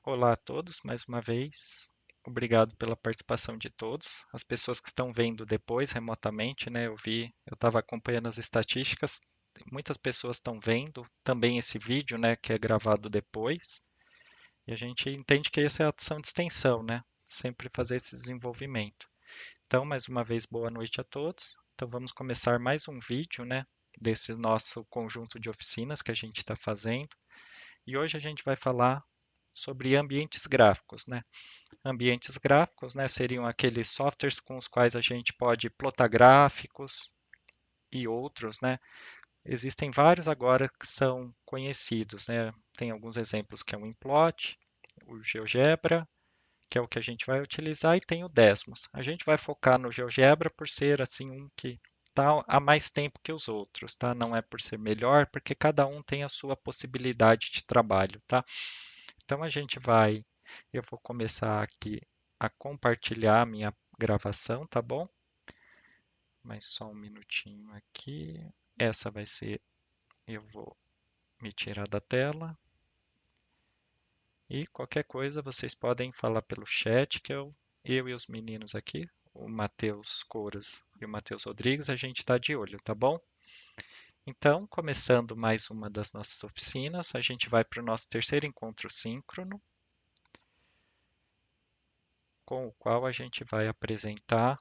Olá a todos, mais uma vez. Obrigado pela participação de todos. As pessoas que estão vendo depois, remotamente, né? Eu estava acompanhando as estatísticas. Muitas pessoas estão vendo também esse vídeo, né? Que é gravado depois. E a gente entende que essa é a ação de extensão, né? Sempre fazer esse desenvolvimento. Então, mais uma vez, boa noite a todos. Então, vamos começar mais um vídeo, né? Desse nosso conjunto de oficinas que a gente está fazendo. E hoje a gente vai falar sobre ambientes gráficos, né? Ambientes gráficos, né, seriam aqueles softwares com os quais a gente pode plotar gráficos e outros, né? Existem vários agora que são conhecidos, né? Tem alguns exemplos que é o Implot, o GeoGebra, que é o que a gente vai utilizar, e tem o Desmos. A gente vai focar no GeoGebra por ser assim um que está há mais tempo que os outros, tá? Não é por ser melhor, porque cada um tem a sua possibilidade de trabalho, tá? Então eu vou começar aqui a compartilhar a minha gravação, tá bom? Mas só um minutinho aqui. Essa vai ser, eu vou me tirar da tela. E qualquer coisa vocês podem falar pelo chat, que eu e os meninos aqui, o Matheus Couras e o Matheus Rodrigues, a gente está de olho, tá bom? Então, começando mais uma das nossas oficinas, a gente vai para o nosso terceiro encontro síncrono, com o qual a gente vai apresentar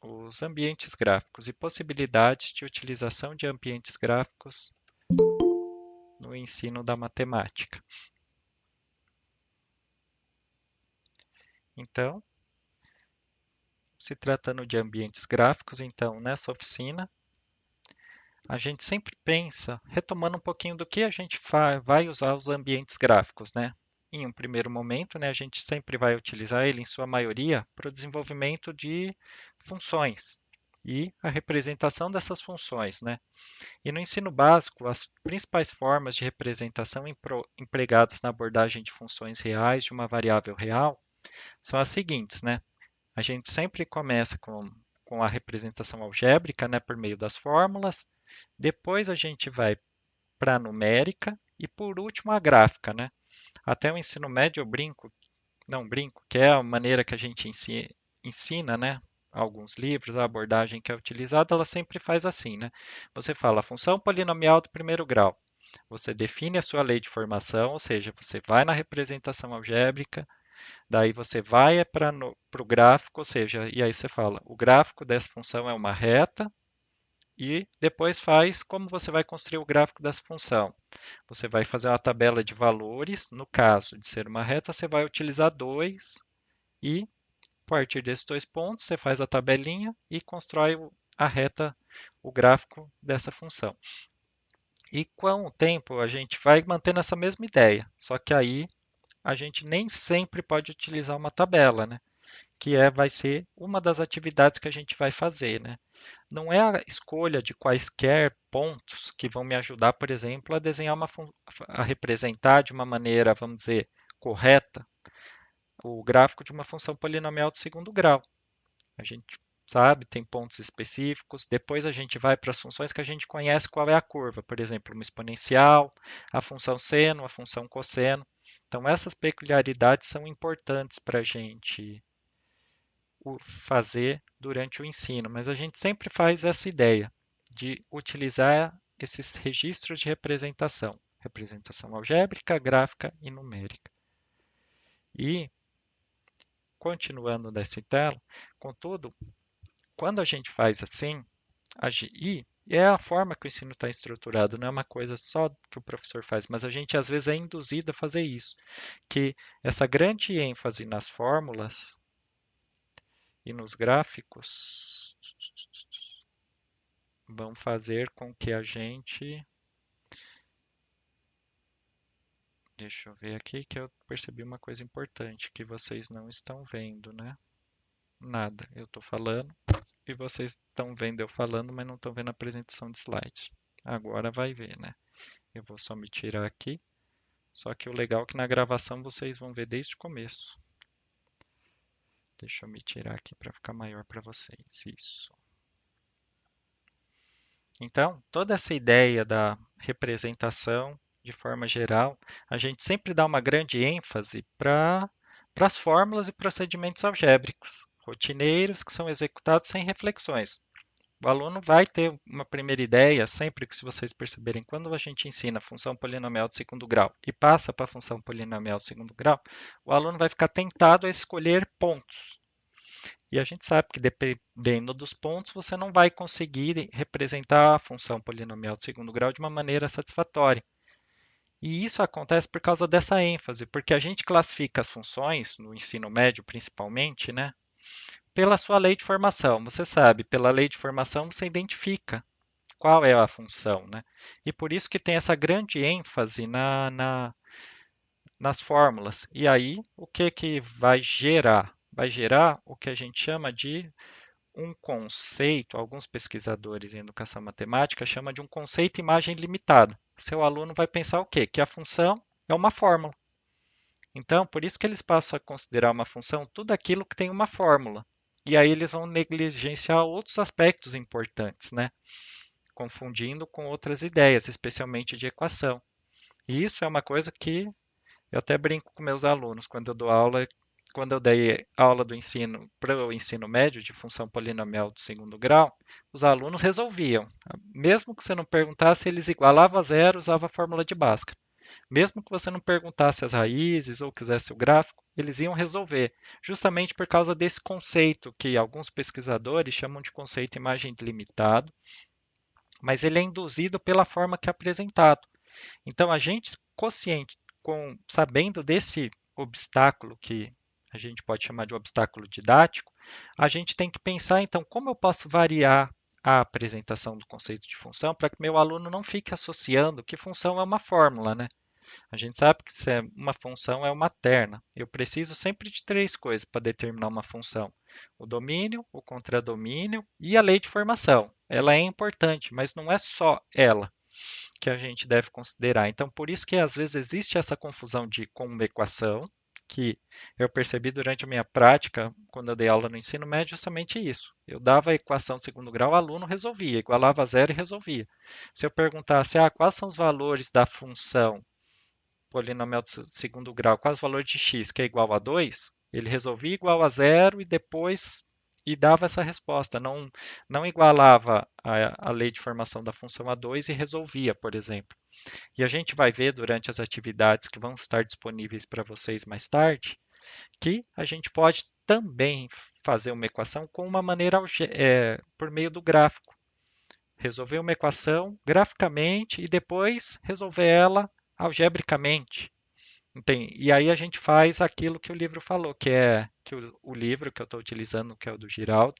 os ambientes gráficos e possibilidades de utilização de ambientes gráficos no ensino da matemática. Então, se tratando de ambientes gráficos, então, nessa oficina, a gente sempre pensa, retomando um pouquinho do que a gente vai usar os ambientes gráficos, né? Em um primeiro momento, né, a gente sempre vai utilizar ele, em sua maioria, para o desenvolvimento de funções e a representação dessas funções, né? E no ensino básico, as principais formas de representação empregadas na abordagem de funções reais de uma variável real são as seguintes, né? A gente sempre começa com a representação algébrica, né, por meio das fórmulas, depois a gente vai para a numérica e por último a gráfica, né? Até o ensino médio eu brinco, não brinco, que é a maneira que a gente ensina, né? Alguns livros, a abordagem que é utilizada, ela sempre faz assim, né? Você fala a função polinomial do primeiro grau. Você define a sua lei de formação, ou seja, você vai na representação algébrica, daí você vai para o gráfico, ou seja, e aí você fala, o gráfico dessa função é uma reta, e depois faz como você vai construir o gráfico dessa função. Você vai fazer uma tabela de valores, no caso de ser uma reta, você vai utilizar 2 e a partir desses 2 pontos você faz a tabelinha e constrói a reta, o gráfico dessa função. E com o tempo a gente vai mantendo essa mesma ideia, só que aí a gente nem sempre pode utilizar uma tabela, né? Vai ser uma das atividades que a gente vai fazer, né? Não é a escolha de quaisquer pontos que vão me ajudar, por exemplo, a desenhar a representar de uma maneira, vamos dizer, correta o gráfico de uma função polinomial do segundo grau. A gente sabe, tem pontos específicos. Depois a gente vai para as funções que a gente conhece qual é a curva, por exemplo, uma exponencial, a função seno, a função cosseno. Então, essas peculiaridades são importantes para a gente fazer durante o ensino, mas a gente sempre faz essa ideia de utilizar esses registros de representação, representação algébrica, gráfica e numérica. E, continuando nessa tela, contudo, quando a gente faz assim, e é a forma que o ensino está estruturado, não é uma coisa só que o professor faz, mas a gente às vezes é induzido a fazer isso, que essa grande ênfase nas fórmulas e nos gráficos vão fazer com que a gente. Deixa eu ver aqui que eu percebi uma coisa importante que vocês não estão vendo, né? Nada, eu estou falando e vocês estão vendo eu falando, mas não estão vendo a apresentação de slides. Agora vai ver, né? Eu vou só me tirar aqui. Só que o legal é que na gravação vocês vão ver desde o começo. Deixa eu me tirar aqui para ficar maior para vocês. Isso. Então, toda essa ideia da representação, de forma geral, a gente sempre dá uma grande ênfase para as fórmulas e procedimentos algébricos, rotineiros que são executados sem reflexões. O aluno vai ter uma primeira ideia, sempre que, se vocês perceberem, quando a gente ensina a função polinomial de segundo grau e passa para a função polinomial de segundo grau, o aluno vai ficar tentado a escolher pontos. E a gente sabe que, dependendo dos pontos, você não vai conseguir representar a função polinomial de segundo grau de uma maneira satisfatória. E isso acontece por causa dessa ênfase, porque a gente classifica as funções, no ensino médio principalmente, né, pela sua lei de formação. Você sabe, pela lei de formação você identifica qual é a função, né? E por isso que tem essa grande ênfase nas fórmulas. E aí, o que que vai gerar? Vai gerar o que a gente chama de um conceito, alguns pesquisadores em educação matemática chamam de um conceito imagem limitada. Seu aluno vai pensar o quê? Que a função é uma fórmula. Então, por isso que eles passam a considerar uma função tudo aquilo que tem uma fórmula. E aí eles vão negligenciar outros aspectos importantes, né? Confundindo com outras ideias, especialmente de equação. E isso é uma coisa que eu até brinco com meus alunos quando eu dou aula, quando eu dei aula do ensino para o ensino médio de função polinomial do segundo grau, os alunos resolviam. Mesmo que você não perguntasse, eles igualavam a zero, usavam a fórmula de Bhaskara. Mesmo que você não perguntasse as raízes ou quisesse o gráfico, eles iam resolver, justamente por causa desse conceito que alguns pesquisadores chamam de conceito imagem limitado, mas ele é induzido pela forma que é apresentado. Então, a gente consciente, sabendo desse obstáculo que a gente pode chamar de obstáculo didático, a gente tem que pensar, então, como eu posso variar a apresentação do conceito de função para que meu aluno não fique associando que função é uma fórmula, né? A gente sabe que se uma função é uma terna. Eu preciso sempre de três coisas para determinar uma função: o domínio, o contradomínio e a lei de formação. Ela é importante, mas não é só ela que a gente deve considerar. Então, por isso que às vezes existe essa confusão com uma equação, que eu percebi durante a minha prática, quando eu dei aula no ensino médio, justamente isso. Eu dava a equação de segundo grau, o aluno resolvia, igualava a zero e resolvia. Se eu perguntasse, quais são os valores da função polinomial de segundo grau, quais os valores de x, que é igual a 2, ele resolvia igual a zero e depois dava essa resposta. Não igualava a lei de formação da função a 2 e resolvia, por exemplo. E a gente vai ver durante as atividades que vão estar disponíveis para vocês mais tarde, que a gente pode também fazer uma equação com uma maneira por meio do gráfico. Resolver uma equação graficamente e depois resolver ela algebricamente. E aí a gente faz aquilo que o livro falou, que é que o livro que eu estou utilizando, que é o do Giraldo,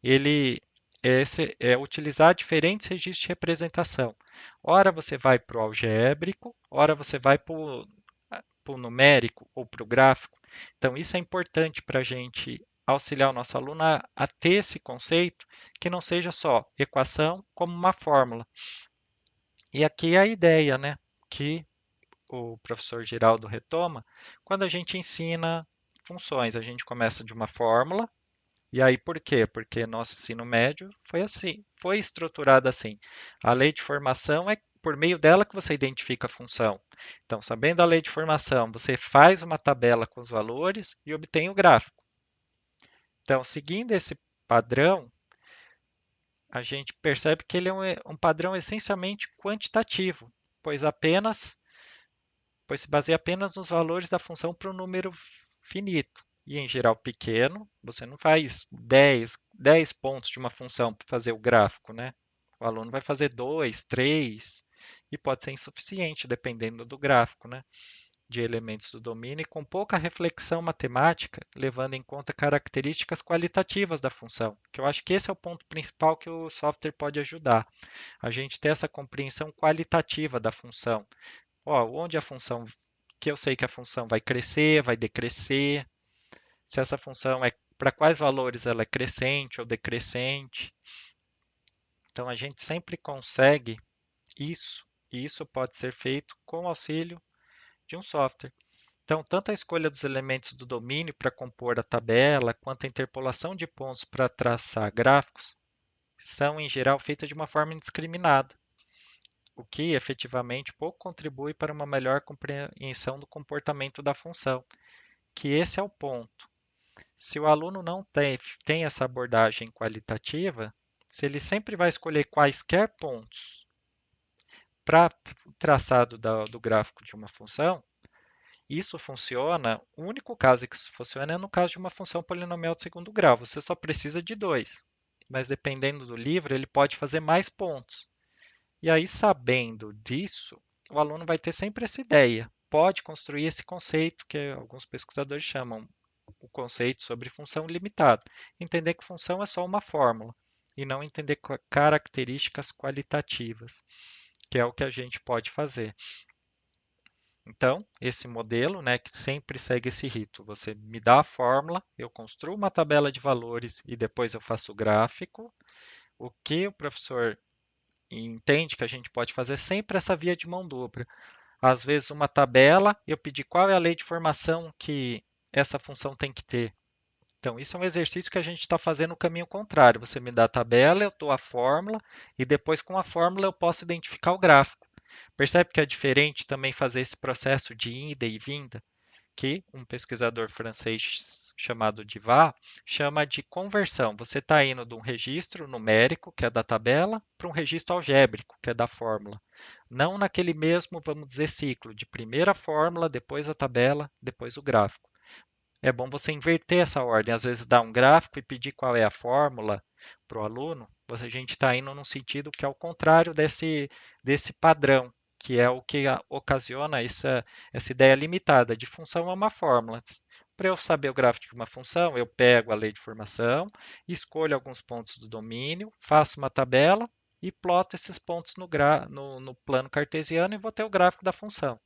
ele é utilizar diferentes registros de representação. Ora você vai para o algébrico, ora você vai para o numérico ou para o gráfico. Então isso é importante para a gente auxiliar o nosso aluno a ter esse conceito que não seja só equação como uma fórmula. E aqui é a ideia, né? Que o professor Giraldo retoma, quando a gente ensina funções, a gente começa de uma fórmula, e aí por quê? Porque nosso ensino médio foi assim, foi estruturado assim. A lei de formação é por meio dela que você identifica a função. Então, sabendo a lei de formação, você faz uma tabela com os valores e obtém o gráfico. Então, seguindo esse padrão, a gente percebe que ele é um padrão essencialmente quantitativo, pois apenas pois se baseia apenas nos valores da função para um número finito. E em geral pequeno, você não faz 10 pontos de uma função para fazer o gráfico, né? O aluno vai fazer 2, 3, e pode ser insuficiente, dependendo do gráfico, né? De elementos do domínio e com pouca reflexão matemática, levando em conta características qualitativas da função, que eu acho que esse é o ponto principal que o software pode ajudar. A gente ter essa compreensão qualitativa da função. Onde a função, que eu sei que a função vai crescer, vai decrescer, se essa função é para quais valores ela é crescente ou decrescente. Então a gente sempre consegue isso, e isso pode ser feito com o auxílio de um software. Então, tanto a escolha dos elementos do domínio para compor a tabela, quanto a interpolação de pontos para traçar gráficos, são, em geral, feitas de uma forma indiscriminada, o que efetivamente pouco contribui para uma melhor compreensão do comportamento da função, que esse é o ponto. Se o aluno não tem essa abordagem qualitativa, se ele sempre vai escolher quaisquer pontos para o traçado do gráfico de uma função, isso funciona, o único caso que isso funciona é no caso de uma função polinomial de segundo grau, você só precisa de dois, mas dependendo do livro, ele pode fazer mais pontos. E aí, sabendo disso, o aluno vai ter sempre essa ideia, pode construir esse conceito que alguns pesquisadores chamam o conceito sobre função limitada. Entender que função é só uma fórmula e não entender características qualitativas, que é o que a gente pode fazer. Então, esse modelo, né, que sempre segue esse rito, você me dá a fórmula, eu construo uma tabela de valores e depois eu faço o gráfico. O que o professor entende que a gente pode fazer é sempre essa via de mão dupla. Às vezes, uma tabela, eu pedir qual é a lei de formação que essa função tem que ter. Então, isso é um exercício que a gente está fazendo no caminho contrário. Você me dá a tabela, eu dou a fórmula, e depois, com a fórmula, eu posso identificar o gráfico. Percebe que é diferente também fazer esse processo de ida e vinda, que um pesquisador francês chamado Divat chama de conversão. Você está indo de um registro numérico, que é da tabela, para um registro algébrico, que é da fórmula. Não naquele mesmo, vamos dizer, ciclo, de primeira a fórmula, depois a tabela, depois o gráfico. É bom você inverter essa ordem, às vezes dar um gráfico e pedir qual é a fórmula para o aluno. A gente está indo num sentido que é o contrário desse padrão, que é o que ocasiona essa ideia limitada de função é uma fórmula. Para eu saber o gráfico de uma função, eu pego a lei de formação, escolho alguns pontos do domínio, faço uma tabela e ploto esses pontos no plano cartesiano e vou ter o gráfico da função.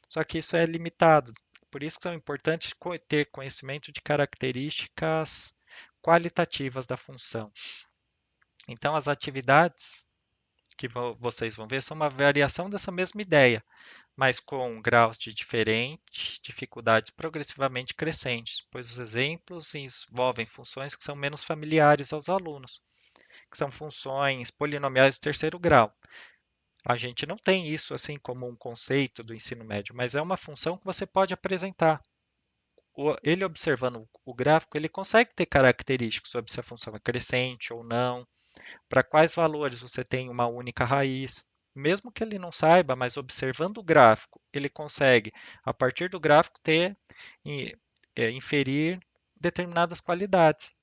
Só que isso é limitado. Por isso que são importantes ter conhecimento de características qualitativas da função. Então, as atividades que vocês vão ver são uma variação dessa mesma ideia, mas com graus de diferentes dificuldades progressivamente crescentes, pois os exemplos envolvem funções que são menos familiares aos alunos, que são funções polinomiais de terceiro grau. A gente não tem isso assim como um conceito do ensino médio, mas é uma função que você pode apresentar. Ele observando o gráfico, ele consegue ter características sobre se a função é crescente ou não, para quais valores você tem uma única raiz. Mesmo que ele não saiba, mas observando o gráfico, ele consegue, a partir do gráfico, inferir determinadas qualidades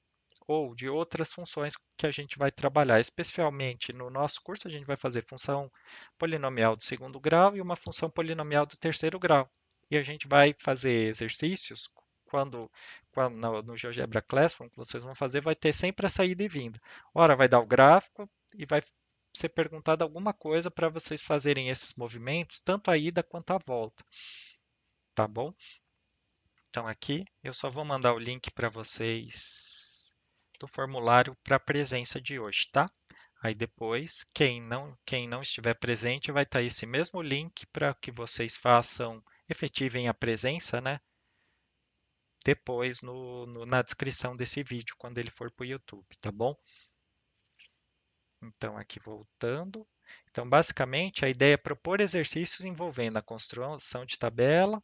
ou de outras funções que a gente vai trabalhar. Especialmente no nosso curso, a gente vai fazer função polinomial do segundo grau e uma função polinomial do terceiro grau. E a gente vai fazer exercícios quando no GeoGebra Classroom que vocês vão fazer, vai ter sempre essa ida e vinda. Ora, vai dar o gráfico e vai ser perguntado alguma coisa para vocês fazerem esses movimentos, tanto a ida quanto a volta. Tá bom? Então aqui eu só vou mandar o link para vocês do formulário para a presença de hoje, tá? Aí depois, quem não estiver presente, vai estar esse mesmo link para que vocês efetivem a presença, né? Depois na descrição desse vídeo, quando ele for para o YouTube, tá bom? Então, aqui voltando. Então, basicamente, a ideia é propor exercícios envolvendo a construção de tabela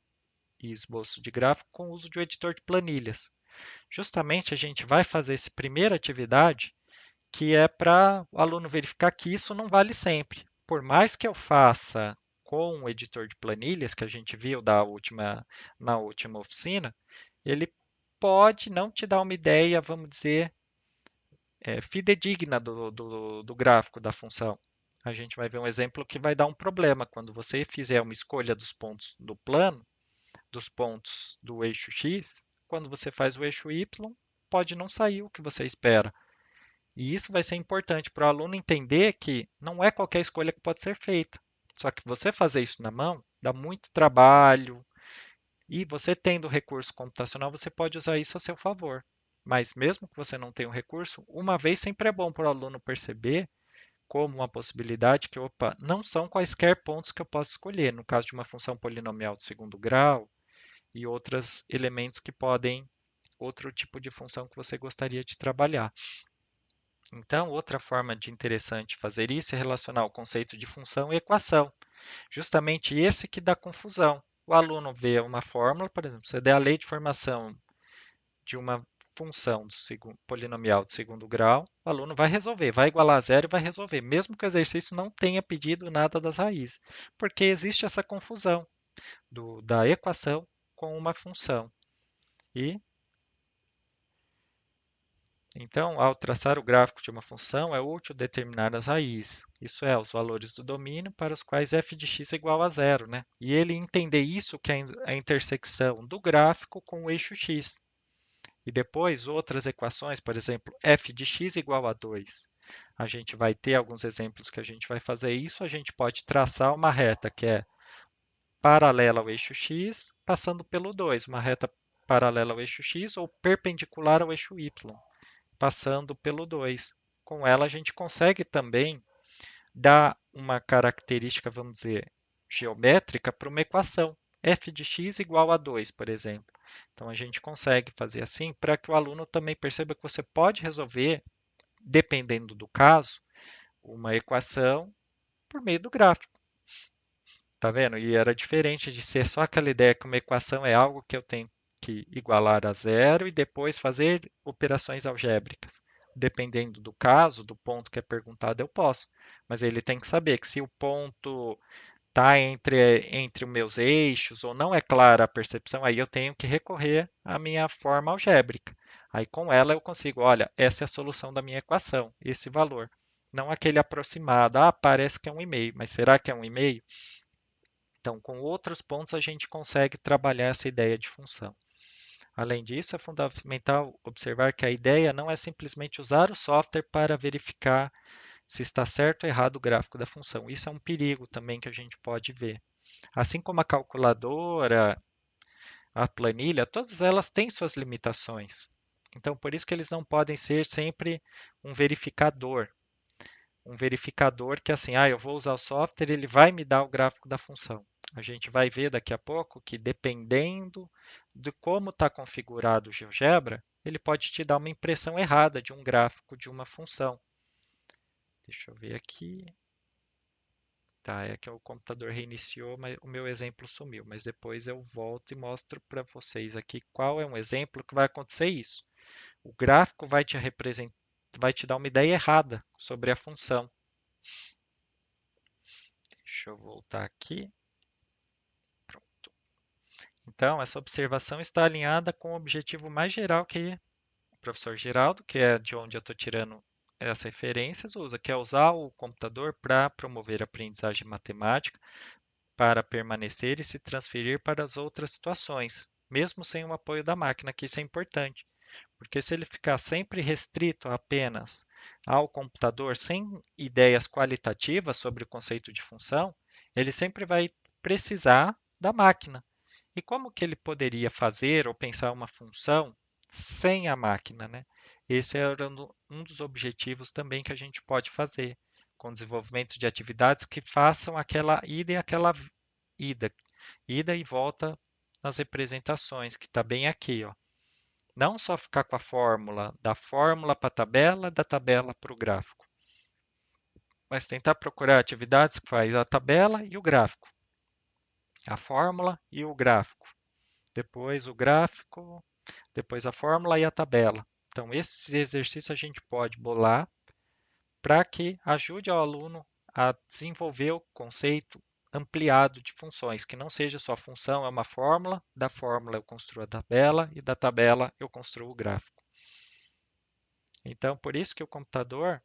e esboço de gráfico com o uso de um editor de planilhas. Justamente a gente vai fazer essa primeira atividade, que é para o aluno verificar que isso não vale sempre. Por mais que eu faça com o editor de planilhas, que a gente viu na última oficina, ele pode não te dar uma ideia, vamos dizer, fidedigna do gráfico da função. A gente vai ver um exemplo que vai dar um problema. Quando você fizer uma escolha dos pontos do plano, dos pontos do eixo x, quando você faz o eixo y, pode não sair o que você espera. E isso vai ser importante para o aluno entender que não é qualquer escolha que pode ser feita. Só que você fazer isso na mão dá muito trabalho, e você tendo recurso computacional, você pode usar isso a seu favor. Mas mesmo que você não tenha o recurso, uma vez sempre é bom para o aluno perceber como uma possibilidade que, opa, não são quaisquer pontos que eu posso escolher, no caso de uma função polinomial de segundo grau e outros elementos que podem, outro tipo de função que você gostaria de trabalhar. Então, outra forma de interessante fazer isso é relacionar o conceito de função e equação. Justamente esse que dá confusão. O aluno vê uma fórmula, por exemplo, você der a lei de formação de uma função do polinomial de segundo grau, o aluno vai resolver, vai igualar a zero e vai resolver, mesmo que o exercício não tenha pedido nada das raízes, porque existe essa confusão da equação com uma função. E então, ao traçar o gráfico de uma função, é útil determinar as raízes, isso é, os valores do domínio para os quais f de x é igual a zero, né? E ele entender isso que é a intersecção do gráfico com o eixo x. E depois outras equações, por exemplo, f de x igual a 2. A gente vai ter alguns exemplos que a gente vai fazer isso. A gente pode traçar uma reta que é paralela ao eixo x, passando pelo 2, uma reta paralela ao eixo x ou perpendicular ao eixo y, passando pelo 2. Com ela, a gente consegue também dar uma característica, vamos dizer, geométrica para uma equação. F de x igual a 2, por exemplo. Então, a gente consegue fazer assim para que o aluno também perceba que você pode resolver, dependendo do caso, uma equação por meio do gráfico. Tá vendo? E era diferente de ser só aquela ideia que uma equação é algo que eu tenho que igualar a zero e depois fazer operações algébricas. Dependendo do caso, do ponto que é perguntado, eu posso. Mas ele tem que saber que se o ponto está entre os meus eixos ou não é clara a percepção, aí eu tenho que recorrer à minha forma algébrica. Aí com ela eu consigo, olha, essa é a solução da minha equação, esse valor. Não aquele aproximado, parece que é 1,5, mas será que é 1,5? Então, com outros pontos, a gente consegue trabalhar essa ideia de função. Além disso, é fundamental observar que a ideia não é simplesmente usar o software para verificar se está certo ou errado o gráfico da função. Isso é um perigo também que a gente pode ver. Assim como a calculadora, a planilha, todas elas têm suas limitações. Então, por isso que eles não podem ser sempre um verificador. Um verificador que assim, eu vou usar o software, ele vai me dar o gráfico da função. A gente vai ver daqui a pouco que dependendo de como está configurado o GeoGebra, ele pode te dar uma impressão errada de um gráfico de uma função. Deixa eu ver aqui. Tá, é que o computador reiniciou, mas o meu exemplo sumiu. Mas depois eu volto e mostro para vocês aqui qual é um exemplo que vai acontecer isso. O gráfico vai te representar, vai te dar uma ideia errada sobre a função. Deixa eu voltar aqui. Pronto. Então, essa observação está alinhada com o objetivo mais geral que o professor Geraldo, que é de onde eu estou tirando essas referências, usa, que é usar o computador para promover a aprendizagem matemática, para permanecer e se transferir para as outras situações, mesmo sem o apoio da máquina, que isso é importante. Porque se ele ficar sempre restrito apenas ao computador, sem ideias qualitativas sobre o conceito de função, ele sempre vai precisar da máquina. E como que ele poderia fazer ou pensar uma função sem a máquina, né? Esse era um dos objetivos também que a gente pode fazer, com o desenvolvimento de atividades que façam aquela ida e aquela ida, ida e volta nas representações, que está bem aqui, ó. Não só ficar com a fórmula, da fórmula para a tabela, da tabela para o gráfico, mas tentar procurar atividades que faz a tabela e o gráfico, a fórmula e o gráfico, depois o gráfico, depois a fórmula e a tabela. Então, esses exercícios a gente pode bolar para que ajude ao aluno a desenvolver o conceito ampliado de funções, que não seja só função é uma fórmula, da fórmula eu construo a tabela e da tabela eu construo o gráfico. Então, por isso que o computador,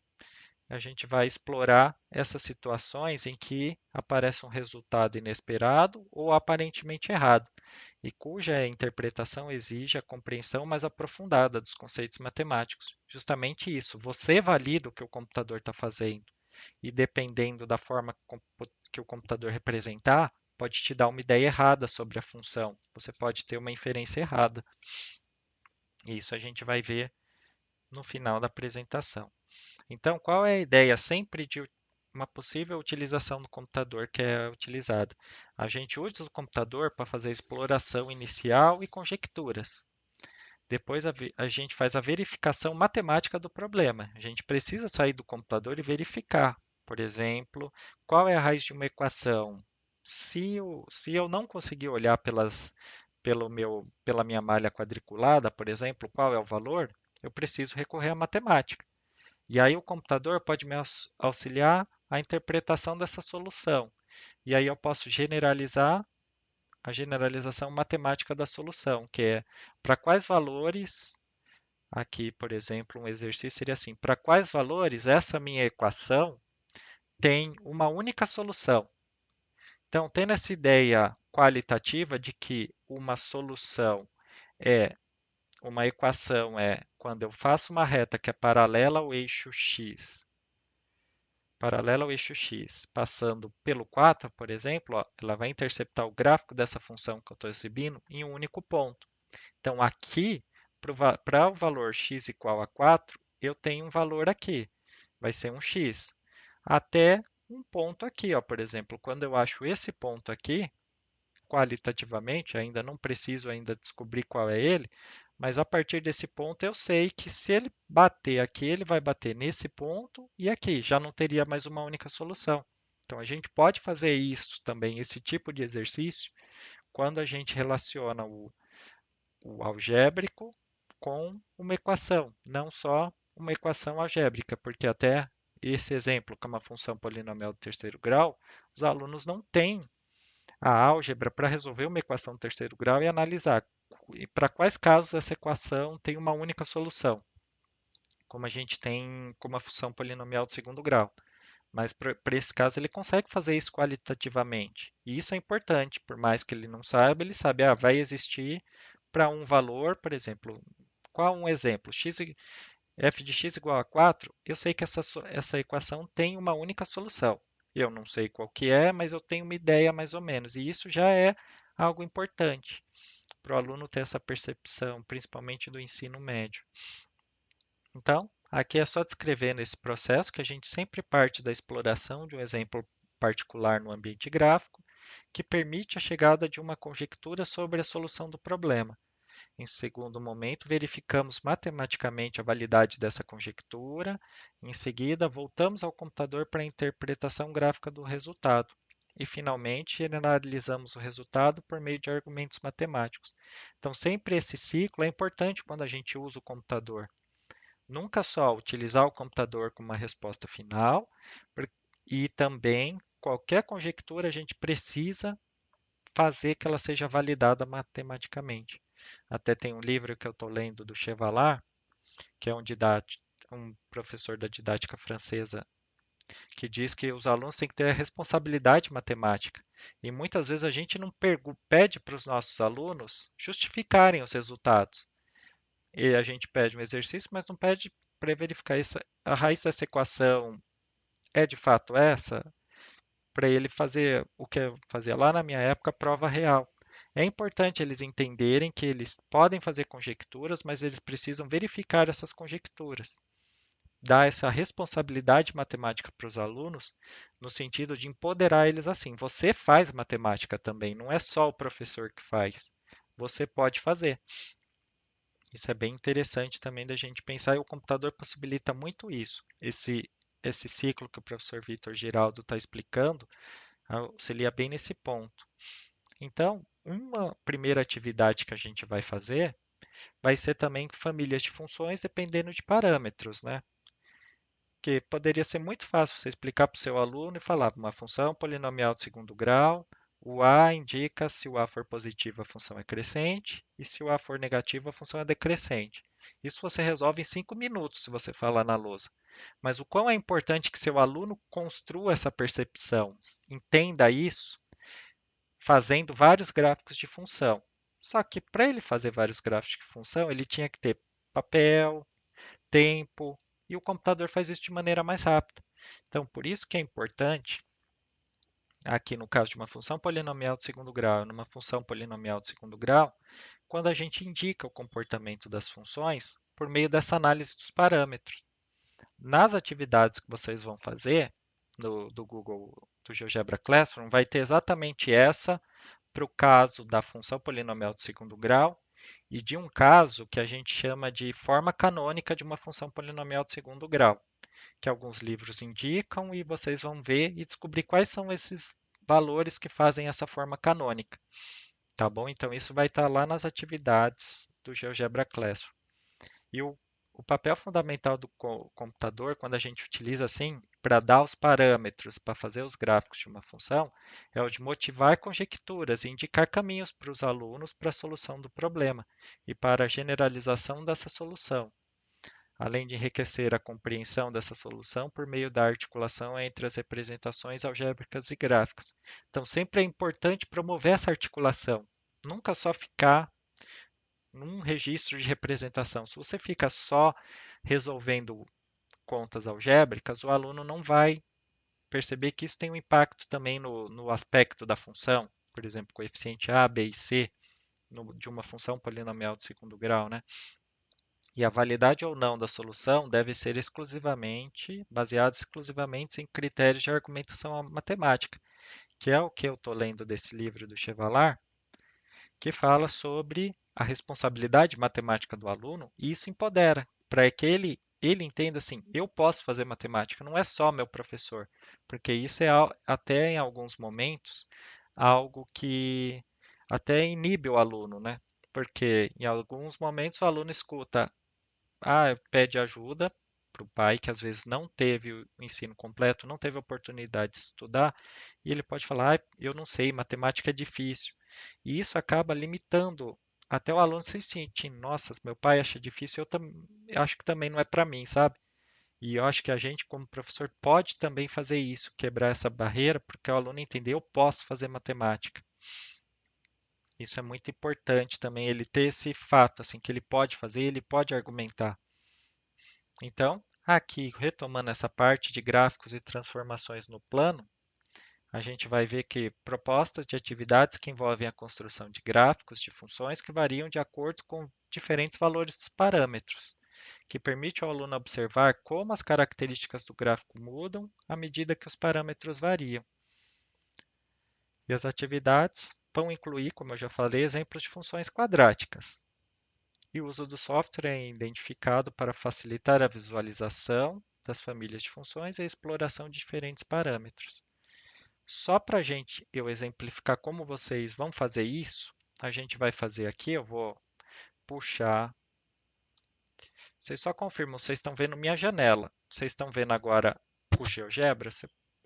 a gente vai explorar essas situações em que aparece um resultado inesperado ou aparentemente errado, e cuja interpretação exige a compreensão mais aprofundada dos conceitos matemáticos. Justamente isso, você valida o que o computador está fazendo, e dependendo da forma que o computador representar, pode te dar uma ideia errada sobre a função. Você pode ter uma inferência errada. Isso a gente vai ver no final da apresentação. Então, qual é a ideia sempre de uma possível utilização do computador que é utilizada? A gente usa o computador para fazer exploração inicial e conjecturas. Depois a gente faz a verificação matemática do problema. A gente precisa sair do computador e verificar, por exemplo, qual é a raiz de uma equação. Se eu não conseguir olhar pela minha malha quadriculada, por exemplo, qual é o valor, eu preciso recorrer à matemática. E aí o computador pode me auxiliar a interpretação dessa solução. E aí eu posso generalizar a generalização matemática da solução, que é para quais valores, aqui, por exemplo, um exercício seria assim, para quais valores essa minha equação tem uma única solução. Então, tendo essa ideia qualitativa de que uma solução é uma equação é quando eu faço uma reta que é paralela ao eixo x, passando pelo 4, por exemplo, ó, ela vai interceptar o gráfico dessa função que eu estou exibindo em um único ponto. Então, aqui, para o valor x igual a 4, eu tenho um valor aqui, vai ser um x. Até um ponto aqui, ó, por exemplo, quando eu acho esse ponto aqui, qualitativamente, ainda não preciso ainda descobrir qual é ele, mas a partir desse ponto eu sei que se ele bater aqui, ele vai bater nesse ponto e aqui, já não teria mais uma única solução. Então a gente pode fazer isso também, esse tipo de exercício, quando a gente relaciona o algébrico com uma equação, não só uma equação algébrica, porque até esse exemplo, que é uma função polinomial do terceiro grau, os alunos não têm a álgebra para resolver uma equação do terceiro grau e analisar para quais casos essa equação tem uma única solução, como a gente tem com uma função polinomial do segundo grau. Mas para esse caso ele consegue fazer isso qualitativamente. E isso é importante, por mais que ele não saiba, ele sabe, vai existir para um valor, por exemplo, qual um exemplo? F de x igual a 4, eu sei que essa equação tem uma única solução. Eu não sei qual que é, mas eu tenho uma ideia mais ou menos. E isso já é algo importante para o aluno ter essa percepção, principalmente do ensino médio. Então, aqui é só descrevendo esse processo que a gente sempre parte da exploração de um exemplo particular no ambiente gráfico, que permite a chegada de uma conjectura sobre a solução do problema. Em segundo momento, verificamos matematicamente a validade dessa conjectura. Em seguida, voltamos ao computador para a interpretação gráfica do resultado. E, finalmente, analisamos o resultado por meio de argumentos matemáticos. Então, sempre esse ciclo é importante quando a gente usa o computador. Nunca só utilizar o computador como uma resposta final, e também qualquer conjectura a gente precisa fazer que ela seja validada matematicamente. Até tem um livro que eu estou lendo do Chevalard, que é um professor da didática francesa, que diz que os alunos têm que ter a responsabilidade matemática. E muitas vezes a gente não pede para os nossos alunos justificarem os resultados. E a gente pede um exercício, mas não pede para verificar a raiz dessa equação é de fato essa, para ele fazer o que eu fazia lá na minha época, prova real. É importante eles entenderem que eles podem fazer conjecturas, mas eles precisam verificar essas conjecturas. Dar essa responsabilidade matemática para os alunos, no sentido de empoderar eles assim. Você faz matemática também, não é só o professor que faz. Você pode fazer. Isso é bem interessante também da gente pensar, e o computador possibilita muito isso. Esse ciclo que o professor Vitor Giraldo está explicando auxilia bem nesse ponto. Então, uma primeira atividade que a gente vai fazer vai ser também famílias de funções dependendo de parâmetros, né? Que poderia ser muito fácil você explicar para o seu aluno e falar uma função polinomial de segundo grau, o a indica se o a for positivo a função é crescente e se o a for negativo a função é decrescente. Isso você resolve em 5 minutos se você falar na lousa. Mas o quão é importante que seu aluno construa essa percepção, entenda isso, fazendo vários gráficos de função. Só que para ele fazer vários gráficos de função, ele tinha que ter papel, tempo, e o computador faz isso de maneira mais rápida. Então, por isso que é importante, aqui no caso de uma função polinomial de segundo grau e numa função polinomial de segundo grau, quando a gente indica o comportamento das funções por meio dessa análise dos parâmetros. Nas atividades que vocês vão fazer do Google, do GeoGebra Classroom, vai ter exatamente essa para o caso da função polinomial de segundo grau e de um caso que a gente chama de forma canônica de uma função polinomial de segundo grau, que alguns livros indicam e vocês vão ver e descobrir quais são esses valores que fazem essa forma canônica, tá bom? Então isso vai estar lá nas atividades do GeoGebra Classroom. E o papel fundamental do computador, quando a gente utiliza assim, para dar os parâmetros, para fazer os gráficos de uma função, é o de motivar conjecturas e indicar caminhos para os alunos para a solução do problema e para a generalização dessa solução, além de enriquecer a compreensão dessa solução por meio da articulação entre as representações algébricas e gráficas. Então, sempre é importante promover essa articulação, nunca só ficar num registro de representação. Se você fica só resolvendo contas algébricas, o aluno não vai perceber que isso tem um impacto também no aspecto da função, por exemplo, coeficiente A, B e C de uma função polinomial de segundo grau, né? E a validade ou não da solução deve ser baseada exclusivamente em critérios de argumentação matemática, que é o que eu estou lendo desse livro do Chevallard, que fala sobre a responsabilidade matemática do aluno, e isso empodera para que ele entenda assim, eu posso fazer matemática, não é só meu professor, porque isso é até em alguns momentos algo que até inibe o aluno, né? Porque em alguns momentos o aluno escuta, pede ajuda para o pai que às vezes não teve o ensino completo, não teve a oportunidade de estudar, e ele pode falar, eu não sei, matemática é difícil. E isso acaba limitando até o aluno se sentir, nossa, meu pai acha difícil, eu acho que também não é para mim, sabe? E eu acho que a gente, como professor, pode também fazer isso, quebrar essa barreira, porque o aluno entender, eu posso fazer matemática. Isso é muito importante também, ele ter esse fato, assim, que ele pode fazer, ele pode argumentar. Então, aqui, retomando essa parte de gráficos e transformações no plano, a gente vai ver que propostas de atividades que envolvem a construção de gráficos de funções que variam de acordo com diferentes valores dos parâmetros, que permite ao aluno observar como as características do gráfico mudam à medida que os parâmetros variam. E as atividades vão incluir, como eu já falei, exemplos de funções quadráticas. E o uso do software é identificado para facilitar a visualização das famílias de funções e a exploração de diferentes parâmetros. Só para eu exemplificar como vocês vão fazer isso, a gente vai fazer aqui, eu vou puxar. Vocês só confirmam, vocês estão vendo minha janela. Vocês estão vendo agora o GeoGebra?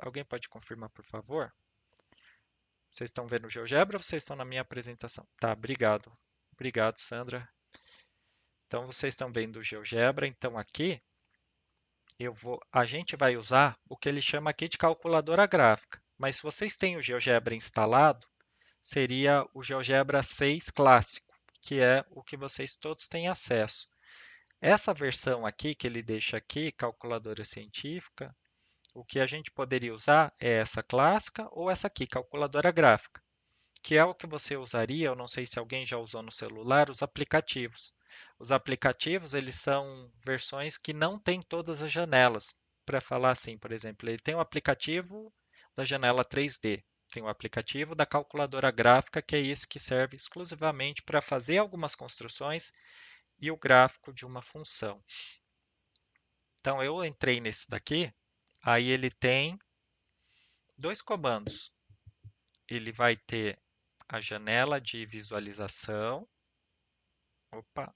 Alguém pode confirmar, por favor? Vocês estão vendo o GeoGebra ou vocês estão na minha apresentação? Tá, obrigado. Obrigado, Sandra. Então, vocês estão vendo o GeoGebra. Então, aqui a gente vai usar o que ele chama aqui de calculadora gráfica. Mas se vocês têm o GeoGebra instalado, seria o GeoGebra 6 clássico, que é o que vocês todos têm acesso. Essa versão aqui que ele deixa aqui, calculadora científica, o que a gente poderia usar é essa clássica ou essa aqui, calculadora gráfica, que é o que você usaria, eu não sei se alguém já usou no celular, os aplicativos. Os aplicativos, eles são versões que não têm todas as janelas. Para falar assim, por exemplo, ele tem o aplicativo da janela 3D, tem o aplicativo da calculadora gráfica, que é esse que serve exclusivamente para fazer algumas construções e o gráfico de uma função. Então, eu entrei nesse daqui, aí ele tem dois comandos. Ele vai ter a janela de visualização. Opa,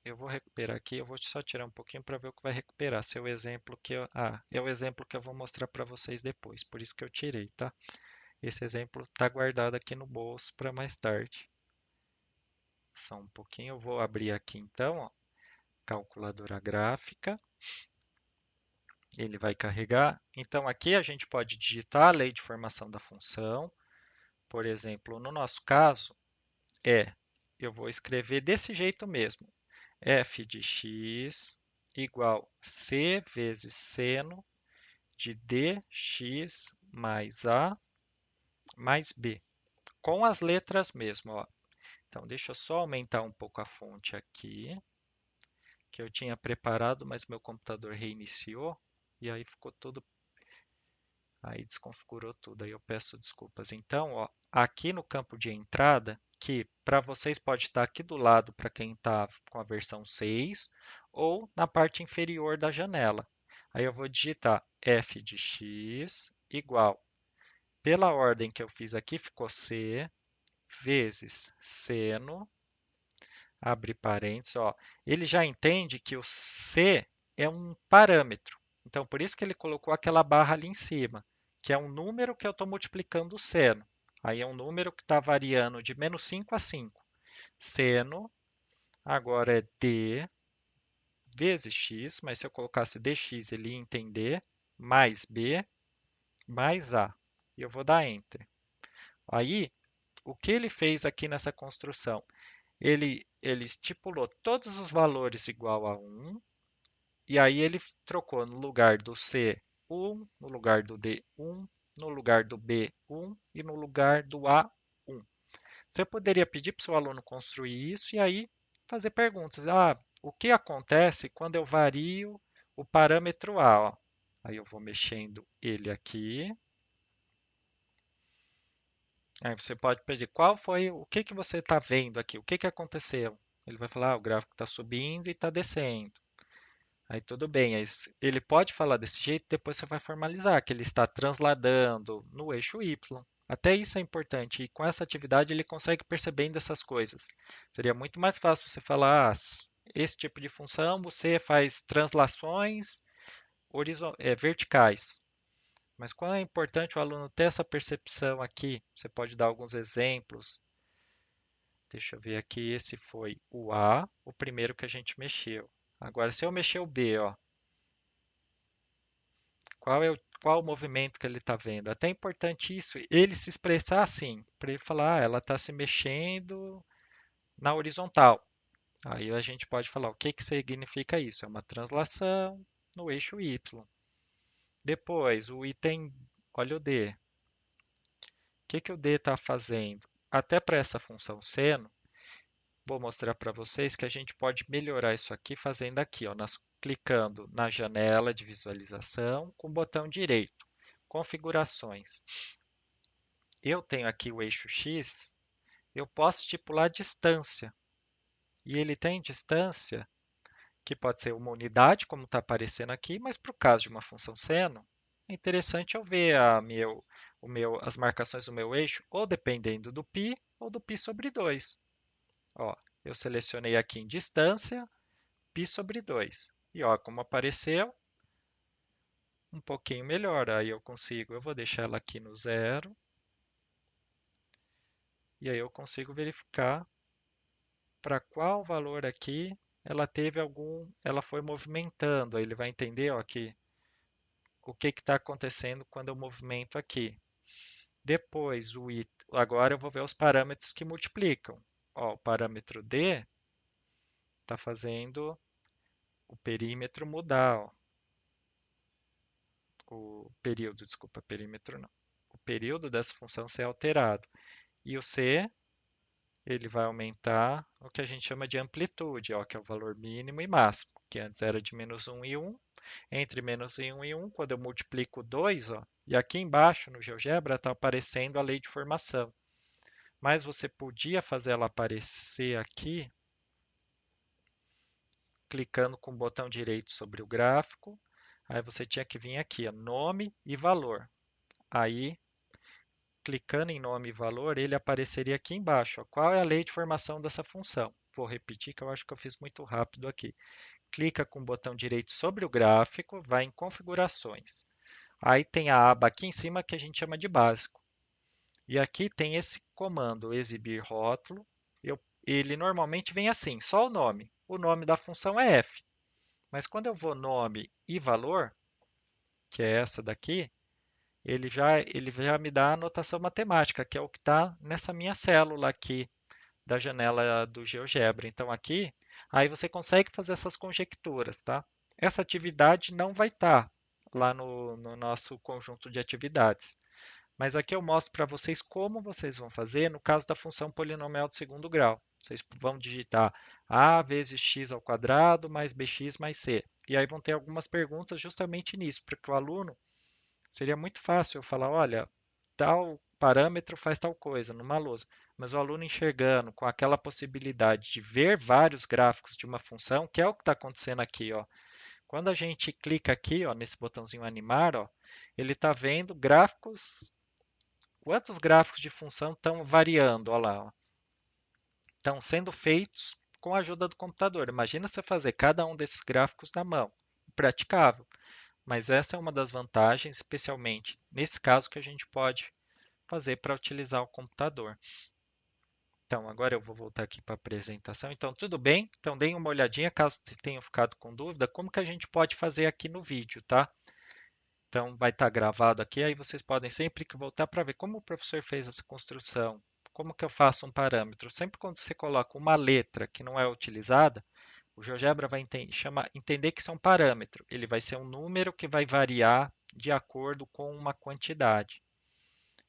eu vou recuperar aqui, eu vou só tirar um pouquinho para ver o que vai recuperar. Se é o exemplo que é o exemplo que eu vou mostrar para vocês depois, por isso que eu tirei, tá? Esse exemplo está guardado aqui no bolso para mais tarde. Só um pouquinho, eu vou abrir aqui então, ó, calculadora gráfica. Ele vai carregar. Então aqui a gente pode digitar a lei de formação da função. Por exemplo, no nosso caso, eu vou escrever desse jeito mesmo. F de x igual c vezes seno de dx mais a mais b, com as letras mesmo, ó. Então, deixa eu só aumentar um pouco a fonte aqui, que eu tinha preparado, mas meu computador reiniciou, e aí ficou tudo, aí desconfigurou tudo, aí eu peço desculpas. Então, ó, aqui no campo de entrada, que para vocês pode estar aqui do lado para quem está com a versão 6 ou na parte inferior da janela. Aí eu vou digitar f de x igual, pela ordem que eu fiz aqui, ficou c vezes seno, abre parênteses, ó. Ele já entende que o c é um parâmetro. Então, por isso que ele colocou aquela barra ali em cima, que é um número que eu estou multiplicando o seno. Aí é um número que está variando de menos 5 a 5. Seno, agora é d vezes x, mas se eu colocasse dx, ele ia entender, mais b, mais a. E eu vou dar Enter. Aí, o que ele fez aqui nessa construção? Ele estipulou todos os valores igual a 1, e aí ele trocou no lugar do C 1, no lugar do D 1, no lugar do B 1 e no lugar do A 1. Você poderia pedir para o seu aluno construir isso e aí fazer perguntas. Ah, o que acontece quando eu vario o parâmetro A? Ó. Aí eu vou mexendo ele aqui. Aí você pode pedir qual foi, o que que você está vendo aqui, o que que aconteceu? Ele vai falar, ah, o gráfico está subindo e está descendo. Aí tudo bem, ele pode falar desse jeito, depois você vai formalizar que ele está transladando no eixo Y. Até isso é importante, e com essa atividade ele consegue percebendo essas coisas. Seria muito mais fácil você falar, ah, esse tipo de função você faz translações verticais. Mas quando é importante o aluno ter essa percepção aqui, você pode dar alguns exemplos. Deixa eu ver aqui, esse foi o A, o primeiro que a gente mexeu. Agora, se eu mexer o B, ó, qual o movimento que ele está vendo? Até é importante isso, ele se expressar assim, para ele falar, ah, ela está se mexendo na horizontal. Aí a gente pode falar o que que significa isso? É uma translação no eixo Y. Depois, o item, olha o D. O que que o D está fazendo? Até para essa função seno, vou mostrar para vocês que a gente pode melhorar isso aqui fazendo aqui, ó, clicando na janela de visualização com o botão direito, configurações. Eu tenho aqui o eixo X, eu posso estipular a distância. E ele tem distância, que pode ser uma unidade, como está aparecendo aqui, mas para o caso de uma função seno, é interessante eu ver as marcações do meu eixo, ou dependendo do π, ou do π sobre 2. Ó, eu selecionei aqui em distância, π sobre 2. E ó, como apareceu, um pouquinho melhor. Aí eu vou deixar ela aqui no zero, e aí eu consigo verificar para qual valor aqui ela foi movimentando. Aí ele vai entender, ó, que o que está acontecendo quando eu movimento aqui. Depois, agora eu vou ver os parâmetros que multiplicam. Ó, o parâmetro D está fazendo o perímetro mudar. Ó. O período, desculpa, perímetro não. O período dessa função ser alterado. E o C, ele vai aumentar o que a gente chama de amplitude, ó, que é o valor mínimo e máximo, que antes era de menos 1 e 1. Entre menos 1 e 1, quando eu multiplico 2, ó, e aqui embaixo no GeoGebra está aparecendo a lei de formação. Mas você podia fazer ela aparecer aqui, clicando com o botão direito sobre o gráfico. Aí você tinha que vir aqui, ó, nome e valor. Aí, clicando em nome e valor, ele apareceria aqui embaixo. Ó, qual é a lei de formação dessa função? Vou repetir que eu acho que eu fiz muito rápido aqui. Clica com o botão direito sobre o gráfico, vai em configurações. Aí tem a aba aqui em cima que a gente chama de básico. E aqui tem esse comando, exibir rótulo. Ele normalmente vem assim, só o nome. O nome da função é f. Mas quando eu vou nome e valor, que é essa daqui, ele já me dá a anotação matemática, que é o que está nessa minha célula aqui da janela do GeoGebra. Então aqui, aí você consegue fazer essas conjecturas, tá? Essa atividade não vai estar lá no nosso conjunto de atividades. Mas aqui eu mostro para vocês como vocês vão fazer no caso da função polinomial de segundo grau. Vocês vão digitar a vezes x ao quadrado mais bx mais c. E aí vão ter algumas perguntas justamente nisso, para que o aluno seria muito fácil eu falar, olha, tal parâmetro faz tal coisa numa lousa, mas o aluno enxergando com aquela possibilidade de ver vários gráficos de uma função, que é o que está acontecendo aqui, ó. Quando a gente clica aqui, ó, nesse botãozinho animar, ó, ele está vendo gráficos, quantos gráficos de função estão variando, ó lá, ó, estão sendo feitos com a ajuda do computador. Imagina você fazer cada um desses gráficos na mão, praticável. Mas essa é uma das vantagens, especialmente nesse caso que a gente pode fazer para utilizar o computador. Então, agora eu vou voltar aqui para a apresentação. Então, tudo bem? Então, deem uma olhadinha, caso tenham ficado com dúvida, como que a gente pode fazer aqui no vídeo, tá? Então, vai estar gravado aqui, aí vocês podem sempre que voltar para ver como o professor fez essa construção, como que eu faço um parâmetro. Sempre quando você coloca uma letra que não é utilizada, o GeoGebra vai entender que isso é um parâmetro. Ele vai ser um número que vai variar de acordo com uma quantidade.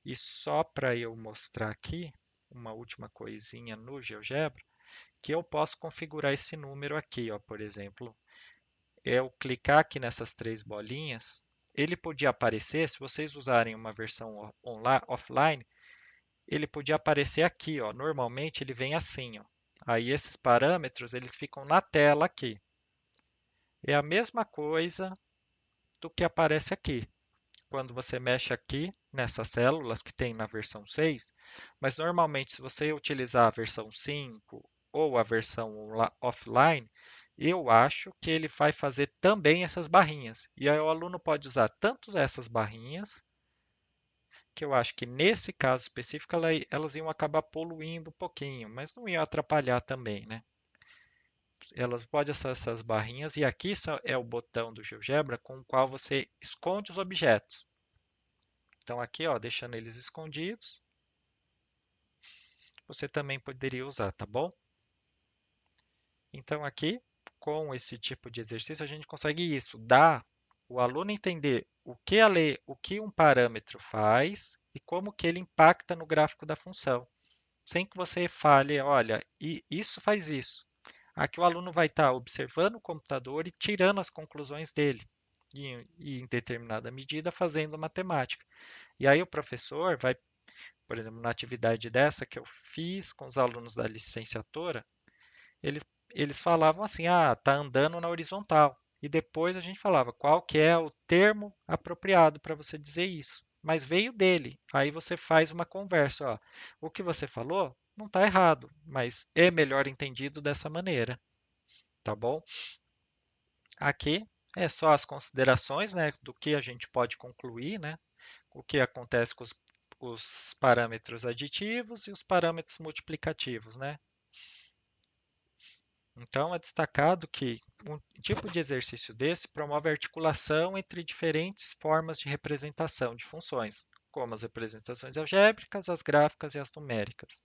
E só para eu mostrar aqui, uma última coisinha no GeoGebra, que eu posso configurar esse número aqui, ó, por exemplo. Eu clicar aqui nessas três bolinhas, ele podia aparecer, se vocês usarem uma versão offline, ele podia aparecer aqui, ó. Normalmente ele vem assim, ó. Aí esses parâmetros, eles ficam na tela aqui. É a mesma coisa do que aparece aqui, quando você mexe aqui nessas células que tem na versão 6, mas normalmente se você utilizar a versão 5 ou a versão offline, eu acho que ele vai fazer também essas barrinhas. E aí o aluno pode usar tanto essas barrinhas, que eu acho que nesse caso específico elas iam acabar poluindo um pouquinho, mas não iam atrapalhar também, né? Elas podem acessar essas barrinhas e aqui é o botão do GeoGebra com o qual você esconde os objetos. Então aqui, ó, deixando eles escondidos, você também poderia usar, tá bom? Então aqui, com esse tipo de exercício, a gente consegue isso, dar o aluno entender o que um parâmetro faz e como que ele impacta no gráfico da função, sem que você fale, olha, isso faz isso. Aqui o aluno vai estar observando o computador e tirando as conclusões dele, e em determinada medida fazendo matemática. E aí o professor vai, por exemplo, na atividade dessa que eu fiz com os alunos da licenciatura, eles, eles falavam assim, ah, tá andando na horizontal. E depois a gente falava qual que é o termo apropriado para você dizer isso. Mas veio dele. Aí você faz uma conversa, ó. O que você falou não está errado, mas é melhor entendido dessa maneira, tá bom? Aqui é só as considerações, né, do que a gente pode concluir, né? O que acontece com os parâmetros aditivos e os parâmetros multiplicativos, né? Então, é destacado que um tipo de exercício desse promove a articulação entre diferentes formas de representação de funções, como as representações algébricas, as gráficas e as numéricas,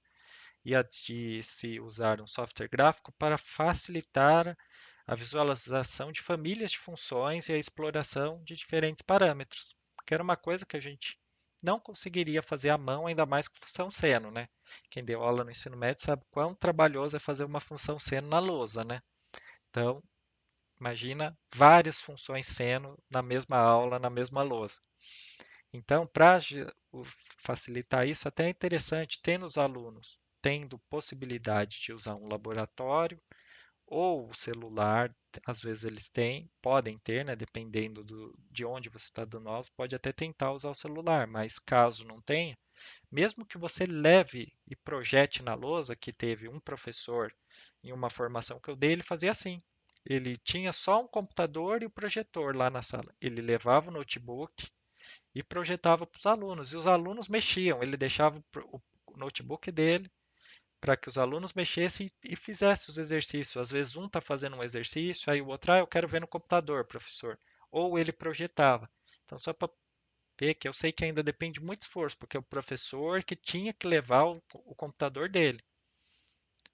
e a de se usar um software gráfico para facilitar a visualização de famílias de funções e a exploração de diferentes parâmetros, que era uma coisa que a gente não conseguiria fazer à mão, ainda mais com função seno, né? Quem deu aula no ensino médio sabe quão trabalhoso é fazer uma função seno na lousa, né? Então, imagina várias funções seno na mesma aula, na mesma lousa. Então, para facilitar isso, até é interessante ter nos alunos tendo possibilidade de usar um laboratório ou o celular, às vezes eles podem ter, né, dependendo de onde você está dando aula, pode até tentar usar o celular, mas caso não tenha, mesmo que você leve e projete na lousa, que teve um professor em uma formação que eu dei, ele fazia assim. Ele tinha só um computador e o projetor lá na sala. Ele levava o notebook e projetava para os alunos. E os alunos mexiam. Ele deixava o notebook dele para que os alunos mexessem e fizessem os exercícios. Às vezes um está fazendo um exercício, aí o outro, eu quero ver no computador, professor. Ou ele projetava. Então, só para ver que eu sei que ainda depende muito esforço, porque é o professor que tinha que levar o computador dele.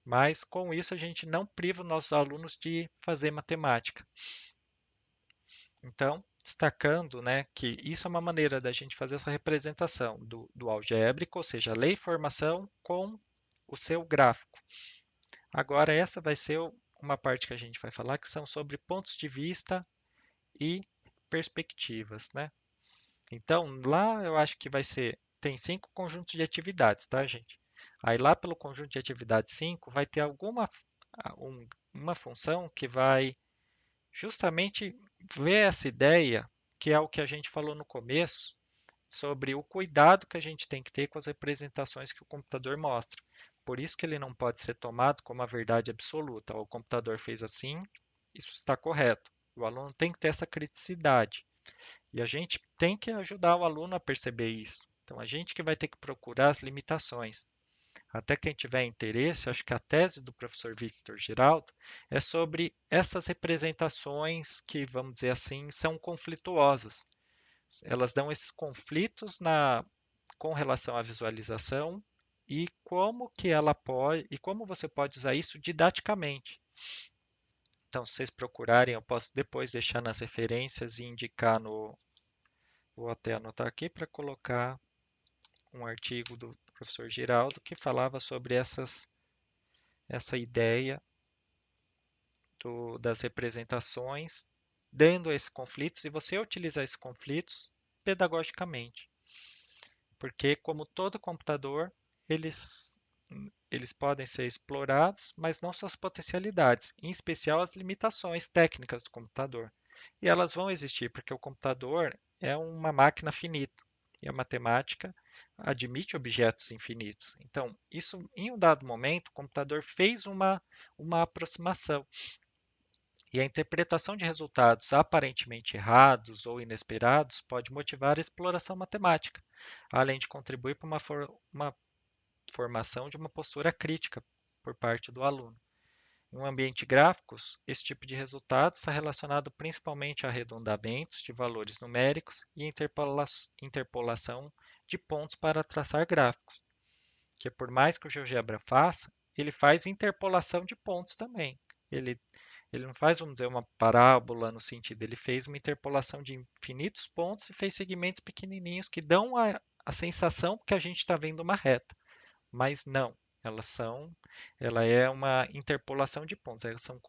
Mas com isso a gente não priva os nossos alunos de fazer matemática. Então, destacando, né, que isso é uma maneira da gente fazer essa representação do algébrico, ou seja, lei e formação com o seu gráfico. Agora, essa vai ser uma parte que a gente vai falar, que são sobre pontos de vista e perspectivas, né? Então, lá eu acho que vai ser tem 5 conjuntos de atividades, tá, gente? Aí lá pelo conjunto de atividades 5 vai ter uma função que vai justamente ver essa ideia, que é o que a gente falou no começo, sobre o cuidado que a gente tem que ter com as representações que o computador mostra. Por isso que ele não pode ser tomado como a verdade absoluta. O computador fez assim, isso está correto. O aluno tem que ter essa criticidade. E a gente tem que ajudar o aluno a perceber isso. Então, a gente que vai ter que procurar as limitações. Até quem tiver interesse, acho que a tese do professor Victor Giraldo é sobre essas representações que, vamos dizer assim, são conflituosas. Elas dão esses conflitos com relação à visualização e como você pode usar isso didaticamente. Então, se vocês procurarem, eu posso depois deixar nas referências e indicar no. Vou até anotar aqui para colocar um artigo do professor Giraldo que falava sobre essa ideia das representações, dando esses conflitos e você utilizar esses conflitos pedagogicamente. Porque, como todo computador, eles, eles podem ser explorados, mas não suas potencialidades, em especial as limitações técnicas do computador. E elas vão existir, porque o computador é uma máquina finita, e a matemática admite objetos infinitos. Então, isso, em um dado momento, o computador fez uma aproximação. E a interpretação de resultados aparentemente errados ou inesperados pode motivar a exploração matemática, além de contribuir para uma formação de uma postura crítica por parte do aluno. Em um ambiente de gráficos, esse tipo de resultado está relacionado principalmente a arredondamentos de valores numéricos e interpolação de pontos para traçar gráficos, que por mais que o GeoGebra faça, ele faz interpolação de pontos também. Ele ele não faz, vamos dizer, uma parábola no sentido, ele fez uma interpolação de infinitos pontos e fez segmentos pequenininhos que dão a sensação que a gente está vendo uma reta, mas não, ela é uma interpolação de pontos, elas são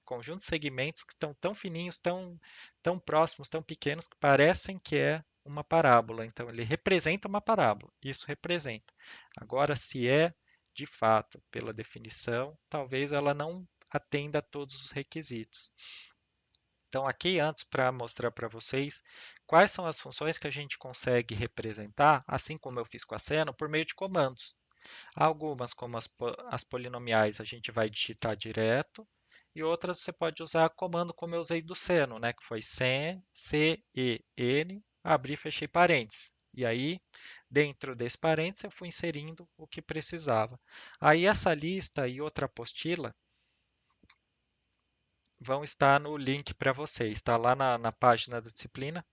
conjuntos de segmentos que estão tão fininhos, tão próximos, tão pequenos que parecem que é uma parábola. Então ele representa uma parábola, isso representa. Agora, se é de fato pela definição, talvez ela não atenda a todos os requisitos. Então, aqui antes para mostrar para vocês quais são as funções que a gente consegue representar, assim como eu fiz com a Seno, por meio de comandos. Algumas, como as polinomiais, a gente vai digitar direto, e outras você pode usar comando como eu usei do Seno, né, que foi sen, C-E-N, abrir e fechei parênteses. E aí, dentro desse parênteses, eu fui inserindo o que precisava. Aí essa lista e outra apostila vão estar no link para vocês. Está lá na página da disciplina.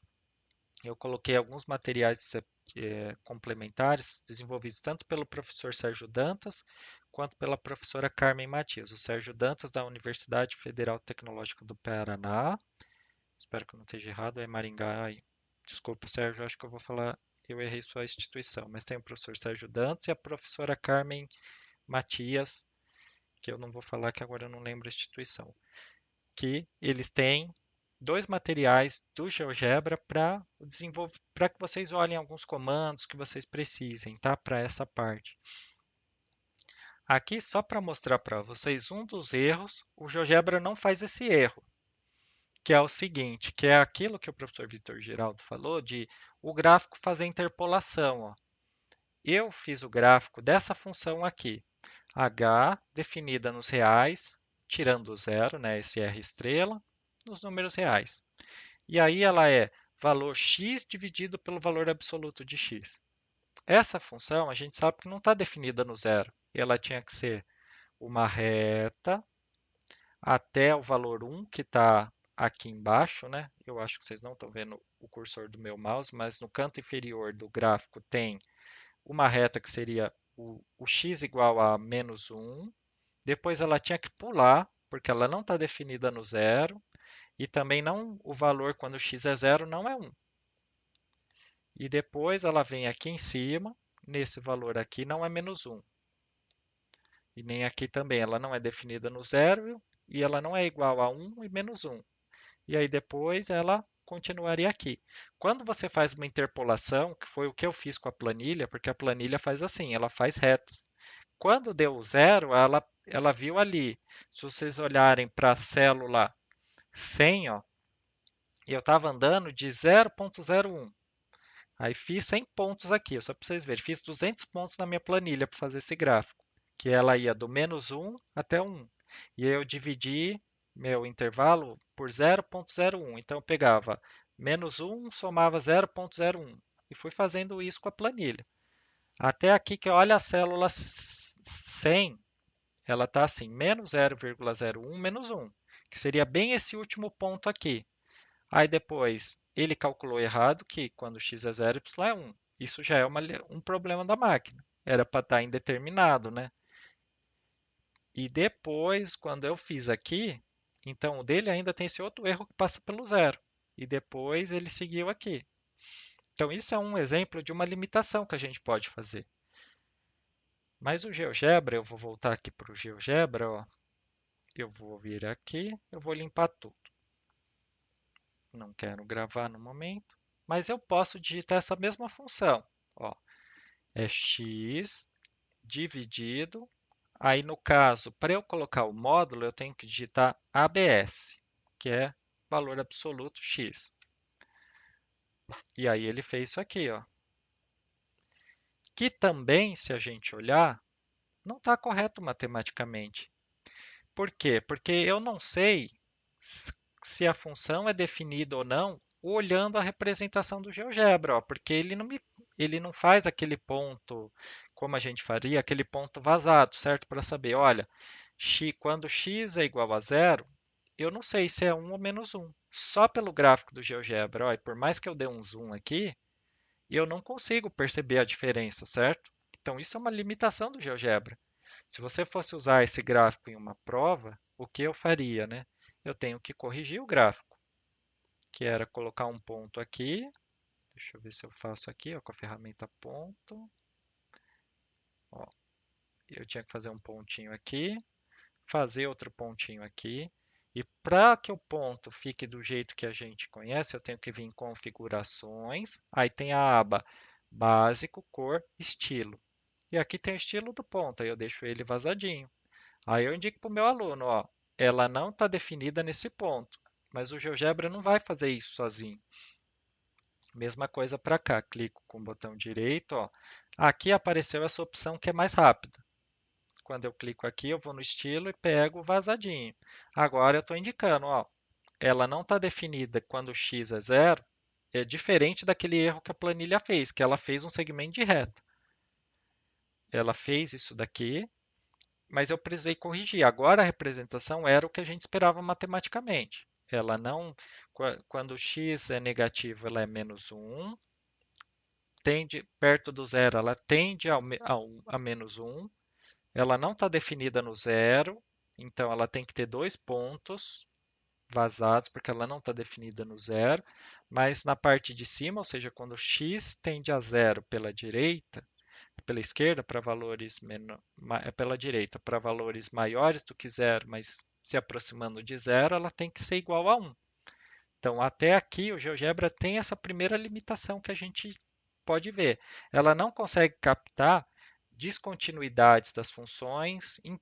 Eu coloquei alguns materiais complementares desenvolvidos tanto pelo professor Sérgio Dantas quanto pela professora Carmen Matias. O Sérgio Dantas da Universidade Federal Tecnológica do Paraná. Espero que eu não esteja errado, é Maringá. Desculpa, Sérgio, acho que eu vou falar, eu errei sua instituição, mas tem o professor Sérgio Dantas e a professora Carmen Matias, que eu não vou falar que agora eu não lembro a instituição, que eles têm dois materiais do GeoGebra para que vocês olhem alguns comandos que vocês precisem, tá? Para essa parte. Aqui, só para mostrar para vocês um dos erros, o GeoGebra não faz esse erro, que é o seguinte, que é aquilo que o professor Vitor Giraldo falou de o gráfico fazer interpolação. Ó. Eu fiz o gráfico dessa função aqui, h definida nos reais, tirando o zero, né, esse r estrela, nos números reais. E aí ela é valor x dividido pelo valor absoluto de x. Essa função a gente sabe que não está definida no zero. Ela tinha que ser uma reta até o valor 1, que está aqui embaixo, né? Eu acho que vocês não estão vendo o cursor do meu mouse, mas no canto inferior do gráfico tem uma reta que seria o x igual a menos 1. Depois ela tinha que pular, porque ela não está definida no zero. E também não o valor quando x é zero não é 1. E depois ela vem aqui em cima, nesse valor aqui não é menos 1. E nem aqui também, ela não é definida no zero e ela não é igual a 1 e menos 1. E aí depois ela continuaria aqui. Quando você faz uma interpolação, que foi o que eu fiz com a planilha, porque a planilha faz assim, ela faz retas. Quando deu zero, ela viu ali. Se vocês olharem para a célula 100, ó, eu estava andando de 0,01. Aí fiz 100 pontos aqui, só para vocês verem. Fiz 200 pontos na minha planilha para fazer esse gráfico, que ela ia do -1 até 1. E aí eu dividi meu intervalo por 0,01. Então eu pegava -1, somava 0,01. E fui fazendo isso com a planilha. Até aqui que olha a célula 100, ela está assim, menos 0,01 menos 1, que seria bem esse último ponto aqui. Aí depois ele calculou errado, que quando x é 0, y é 1. Isso já é um problema da máquina. Era para estar indeterminado, né? E depois, quando eu fiz aqui, então o dele ainda tem esse outro erro que passa pelo zero. E depois ele seguiu aqui. Então isso é um exemplo de uma limitação que a gente pode fazer. Mas o GeoGebra, eu vou voltar aqui para o GeoGebra, ó. Eu vou vir aqui, eu vou limpar tudo. Não quero gravar no momento, mas eu posso digitar essa mesma função. Ó, é x dividido. Aí, no caso, para eu colocar o módulo, eu tenho que digitar ABS, que é valor absoluto x. E aí ele fez isso aqui, ó. Que também, se a gente olhar, não está correto matematicamente. Por quê? Porque eu não sei se a função é definida ou não olhando a representação do GeoGebra, ó, porque ele não faz aquele ponto como a gente faria, aquele ponto vazado, certo? Para saber, olha, quando x é igual a zero, eu não sei se é 1 ou menos 1. Só pelo gráfico do GeoGebra, ó, e por mais que eu dê um zoom aqui, eu não consigo perceber a diferença, certo? Então, isso é uma limitação do GeoGebra. Se você fosse usar esse gráfico em uma prova, o que eu faria, né? Eu tenho que corrigir o gráfico, que era colocar um ponto aqui. Deixa eu ver se eu faço aqui, ó, com a ferramenta ponto. Ó, eu tinha que fazer um pontinho aqui, fazer outro pontinho aqui. E para que o ponto fique do jeito que a gente conhece, eu tenho que vir em configurações. Aí tem a aba básico, cor, estilo. E aqui tem o estilo do ponto, aí eu deixo ele vazadinho. Aí eu indico para o meu aluno, ó, ela não está definida nesse ponto, mas o GeoGebra não vai fazer isso sozinho. Mesma coisa para cá, clico com o botão direito, ó. Aqui apareceu essa opção que é mais rápida. Quando eu clico aqui, eu vou no estilo e pego o vazadinho. Agora eu estou indicando, ó, ela não está definida quando x é zero, é diferente daquele erro que a planilha fez, que ela fez um segmento de reta. Ela fez isso daqui, mas eu precisei corrigir. Agora a representação era o que a gente esperava matematicamente. Ela não, quando x é negativo, ela é -1, tende perto do zero, ela tende a -1, ela não está definida no zero, então ela tem que ter dois pontos vazados, porque ela não está definida no zero, mas na parte de cima, ou seja, quando x tende a zero pela esquerda para valores pela direita para valores maiores do que zero, mas se aproximando de zero, ela tem que ser igual a 1. Então, até aqui, o GeoGebra tem essa primeira limitação que a gente pode ver. Ela não consegue captar descontinuidades das funções em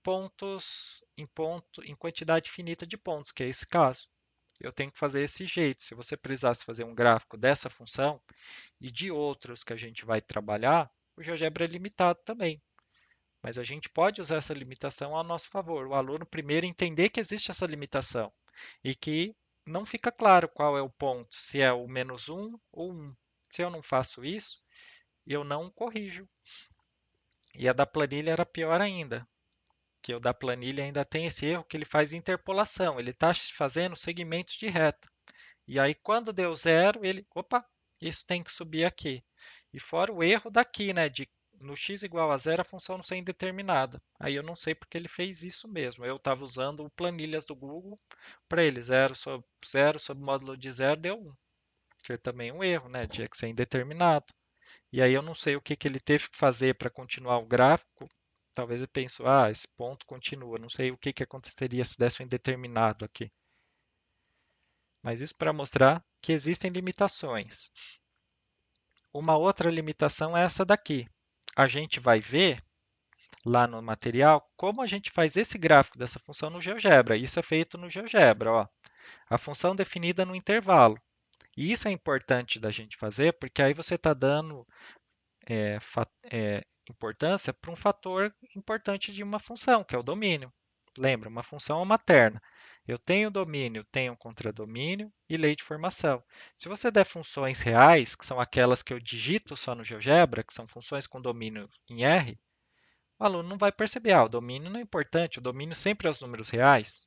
quantidade finita de pontos, que é esse caso. Eu tenho que fazer esse jeito. Se você precisasse fazer um gráfico dessa função e de outros que a gente vai trabalhar, o GeoGebra é limitado também. Mas a gente pode usar essa limitação a nosso favor. O aluno primeiro entender que existe essa limitação e que não fica claro qual é o ponto, se é o -1 ou 1. Se eu não faço isso, eu não corrijo. E a da planilha era pior ainda, que o da planilha ainda tem esse erro que ele faz interpolação, ele está fazendo segmentos de reta. E aí, quando deu zero, ele, opa, isso tem que subir aqui. E fora o erro daqui, né, de no x igual a zero a função não ser indeterminada. Aí eu não sei porque ele fez isso mesmo. Eu estava usando planilhas do Google para ele, zero sobre módulo de zero deu 1. Que é também um erro, né, tinha que ser indeterminado. E aí eu não sei o que, que ele teve que fazer para continuar o gráfico. Talvez ele pensou, ah, esse ponto continua. Não sei o que, que aconteceria se desse um indeterminado aqui. Mas isso para mostrar que existem limitações. Uma outra limitação é essa daqui. A gente vai ver lá no material como a gente faz esse gráfico dessa função no GeoGebra. Isso é feito no GeoGebra, ó. A função definida no intervalo. E isso é importante da gente fazer, porque aí você está dando importância para um fator importante de uma função, que é o domínio. Lembra, uma função é uma terna. Eu tenho domínio, tenho um contradomínio e lei de formação. Se você der funções reais, que são aquelas que eu digito só no GeoGebra, que são funções com domínio em R, o aluno não vai perceber, o domínio não é importante, o domínio sempre é os números reais.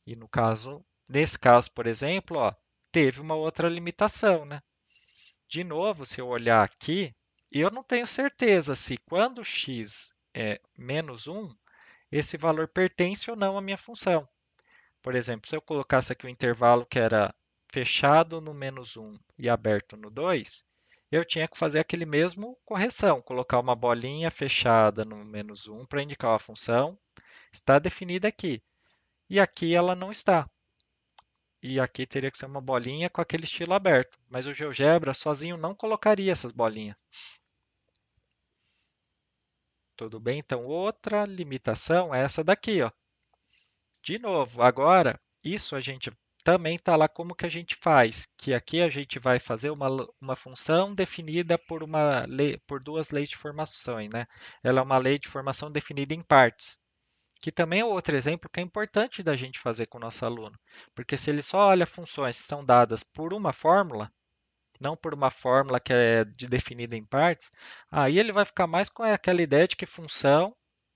E no caso, nesse caso, por exemplo, teve uma outra limitação, né? De novo, se eu olhar aqui, eu não tenho certeza se quando x é menos 1, esse valor pertence ou não à minha função. Por exemplo, se eu colocasse aqui o intervalo que era fechado no menos 1 e aberto no 2, eu tinha que fazer aquele mesmo correção, colocar uma bolinha fechada no menos 1 para indicar a função está definida aqui. E aqui ela não está. E aqui teria que ser uma bolinha com aquele estilo aberto. Mas o GeoGebra sozinho não colocaria essas bolinhas. Tudo bem? Então, outra limitação é essa daqui, ó. De novo, agora, isso a gente também está lá como que a gente faz, que aqui a gente vai fazer uma função definida por, por duas leis de formações, né? Ela é uma lei de formação definida em partes, que também é outro exemplo que é importante da gente fazer com o nosso aluno, porque se ele só olha funções que são dadas por uma fórmula, não por uma fórmula que é definida em partes, aí ele vai ficar mais com aquela ideia de que função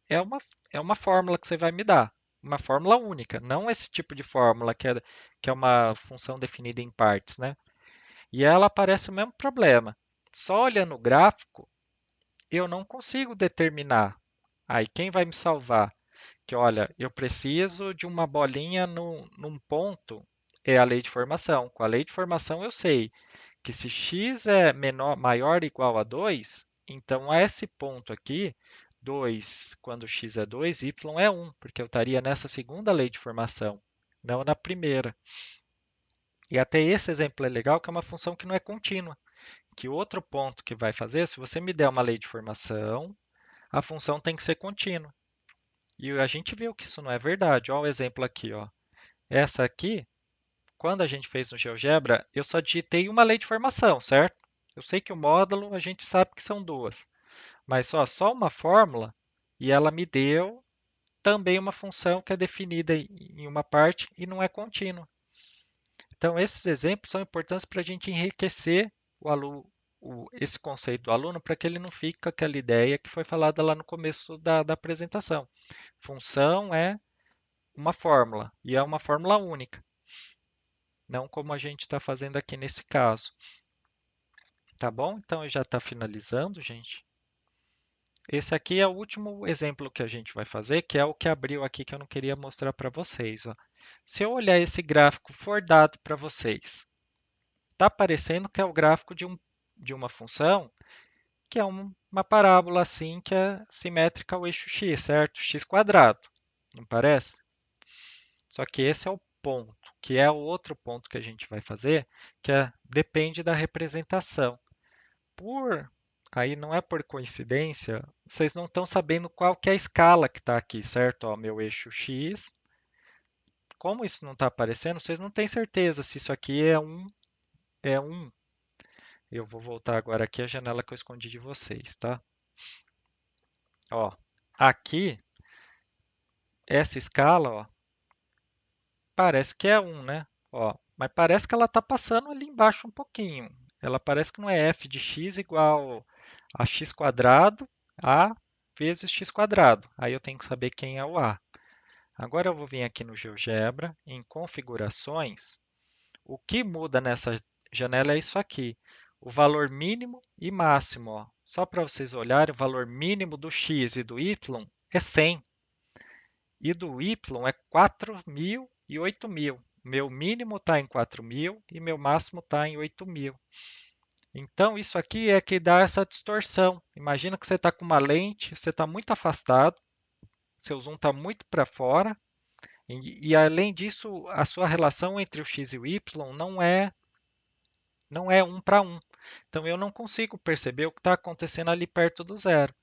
é uma, é uma fórmula que você vai me dar, uma fórmula única, não esse tipo de fórmula que é uma função definida em partes, né? E ela aparece o mesmo problema. Só olhando o gráfico, eu não consigo determinar. Aí quem vai me salvar? Que olha, eu preciso de uma bolinha num ponto, é a lei de formação. Com a lei de formação eu sei que se x é maior ou igual a 2, então a esse ponto aqui, 2, quando x é 2, y é 1, porque eu estaria nessa segunda lei de formação, não na primeira. E até esse exemplo é legal, que é uma função que não é contínua. Que outro ponto que vai fazer, se você me der uma lei de formação, a função tem que ser contínua. E a gente viu que isso não é verdade. Olha o exemplo aqui. Ó. Essa aqui, quando a gente fez no GeoGebra, eu só digitei uma lei de formação, certo? Eu sei que o módulo a gente sabe que são duas, mas só uma fórmula e ela me deu também uma função que é definida em uma parte e não é contínua. Então, esses exemplos são importantes para a gente enriquecer o aluno, esse conceito do aluno para que ele não fique com aquela ideia que foi falada lá no começo da apresentação. Função é uma fórmula e é uma fórmula única, não como a gente está fazendo aqui nesse caso. Tá bom? Então já está finalizando, gente. Esse aqui é o último exemplo que a gente vai fazer, que é o que abriu aqui que eu não queria mostrar para vocês. Ó. Se eu olhar esse gráfico for dado para vocês, está parecendo que é o gráfico de uma função que é uma parábola assim que é simétrica ao eixo x, certo? X quadrado, não parece? Só que esse é o ponto, que é o outro ponto que a gente vai fazer, que depende da representação. Por Aí não é por coincidência, vocês não estão sabendo qual que é a escala que está aqui, certo? Ó, meu eixo x. Como isso não está aparecendo, vocês não têm certeza se isso aqui é 1. Eu vou voltar agora aqui à janela que eu escondi de vocês, tá? Ó, aqui, essa escala, ó, parece que é 1, né? Ó, mas parece que ela está passando ali embaixo um pouquinho. Ela parece que não é f de x igual a x quadrado, a vezes x quadrado. Aí eu tenho que saber quem é o a. Agora eu vou vir aqui no GeoGebra, em configurações. O que muda nessa janela é isso aqui, o valor mínimo e máximo. Ó. Só para vocês olharem, o valor mínimo do x e do y é 100 e do y é 4.000 e 8.000. Meu mínimo está em 4.000 e meu máximo está em 8.000. Então, isso aqui é que dá essa distorção. Imagina que você está com uma lente, você está muito afastado, seu zoom está muito para fora, E além disso, a sua relação entre o x e o y não é um para um. Então eu não consigo perceber o que está acontecendo ali perto do zero.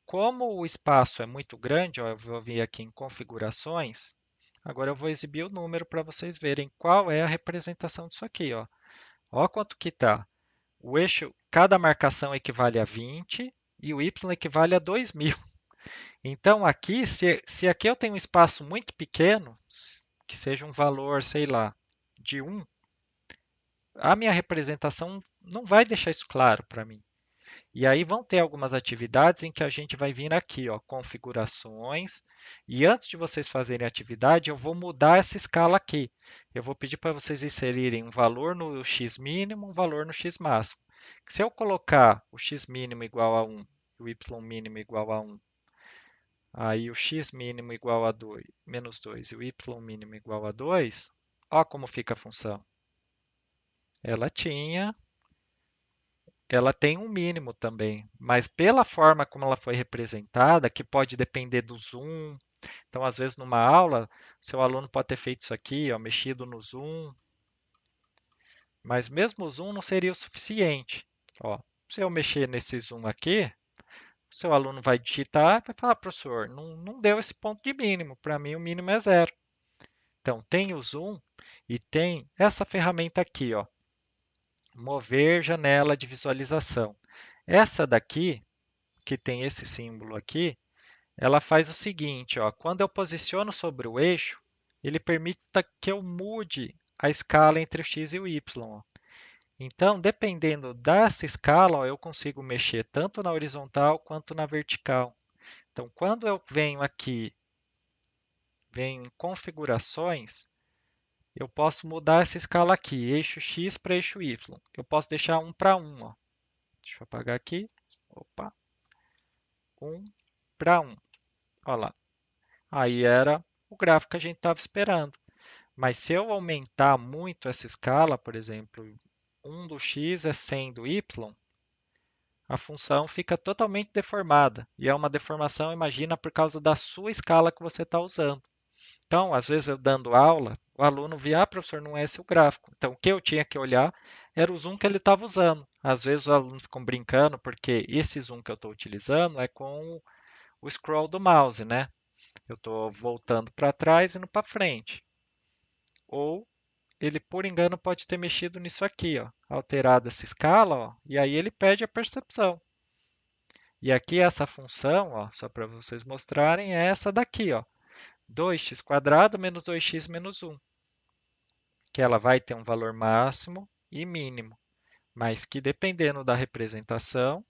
Como o espaço é muito grande, ó, eu vou vir aqui em configurações. Agora eu vou exibir o número para vocês verem qual é a representação disso aqui. Ó quanto que está. O eixo, cada marcação equivale a 20 e o y equivale a 2000. Então aqui, se aqui eu tenho um espaço muito pequeno, que seja um valor, sei lá, de 1, a minha representação não vai deixar isso claro para mim. E aí vão ter algumas atividades em que a gente vai vir aqui, ó, configurações, e antes de vocês fazerem a atividade, eu vou mudar essa escala aqui. Eu vou pedir para vocês inserirem um valor no x mínimo, um valor no x máximo. Se eu colocar o x mínimo igual a 1 e o y mínimo igual a 1, aí o x mínimo igual a 2, menos 2 e o y mínimo igual a 2, ó como fica a função. Ela tinha Ela tem um mínimo também, mas pela forma como ela foi representada, que pode depender do zoom. Então, às vezes, numa aula, seu aluno pode ter feito isso aqui, ó, mexido no zoom, mas mesmo o zoom não seria o suficiente. Ó, se eu mexer nesse zoom aqui, o seu aluno vai digitar e vai falar, professor, não deu esse ponto de mínimo, para mim o mínimo é zero. Então, tem o zoom e tem essa ferramenta aqui, ó, mover janela de visualização. Essa daqui, que tem esse símbolo aqui, ela faz o seguinte, ó, quando eu posiciono sobre o eixo, ele permite que eu mude a escala entre o x e o y. Ó. Então, dependendo dessa escala, ó, eu consigo mexer tanto na horizontal quanto na vertical. Então, quando eu venho aqui, venho em configurações, eu posso mudar essa escala aqui, eixo x para eixo y. Eu posso deixar 1 para 1. Ó. Deixa eu apagar aqui. Opa, 1 para 1. Olha lá. Aí era o gráfico que a gente estava esperando. Mas se eu aumentar muito essa escala, por exemplo, 1 do x é 100 do y, a função fica totalmente deformada. E é uma deformação, imagina, por causa da sua escala que você está usando. Então, às vezes eu dando aula, o aluno via, professor, não é esse o gráfico. Então, o que eu tinha que olhar era o zoom que ele estava usando. Às vezes os alunos ficam brincando, porque esse zoom que eu estou utilizando é com o scroll do mouse, né? Eu estou voltando para trás e indo para frente. Ou ele, por engano, pode ter mexido nisso aqui, ó, alterado essa escala, ó, e aí ele perde a percepção. E aqui essa função, ó, só para vocês mostrarem, é essa daqui, ó, 2x² menos 2x menos 1, que ela vai ter um valor máximo e mínimo, mas que dependendo da representação,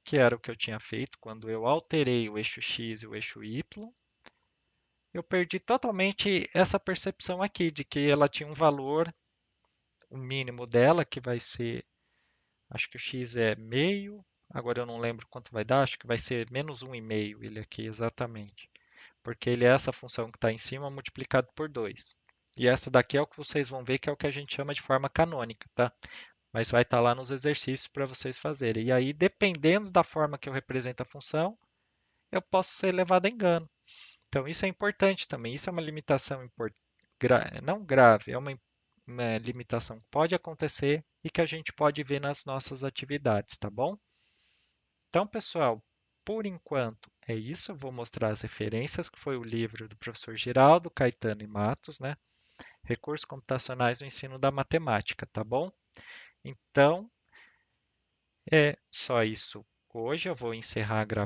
que era o que eu tinha feito quando eu alterei o eixo x e o eixo y, eu perdi totalmente essa percepção aqui de que ela tinha um valor, o mínimo dela, que vai ser, acho que o x é meio, agora eu não lembro quanto vai dar, acho que vai ser menos 1,5 ele aqui exatamente, porque ele é essa função que está em cima multiplicado por 2. E essa daqui é o que vocês vão ver que é o que a gente chama de forma canônica, tá? Mas vai estar lá nos exercícios para vocês fazerem. E aí, dependendo da forma que eu represento a função, eu posso ser levado a engano. Então, isso é importante também. Isso é uma limitação não grave, é uma limitação que pode acontecer e que a gente pode ver nas nossas atividades, tá bom? Então, pessoal, por enquanto é isso. Eu vou mostrar as referências, que foi o livro do professor Giraldo Caetano e Matos, né? Recursos computacionais no ensino da matemática, tá bom? Então, é só isso hoje. Eu vou encerrar a gravação.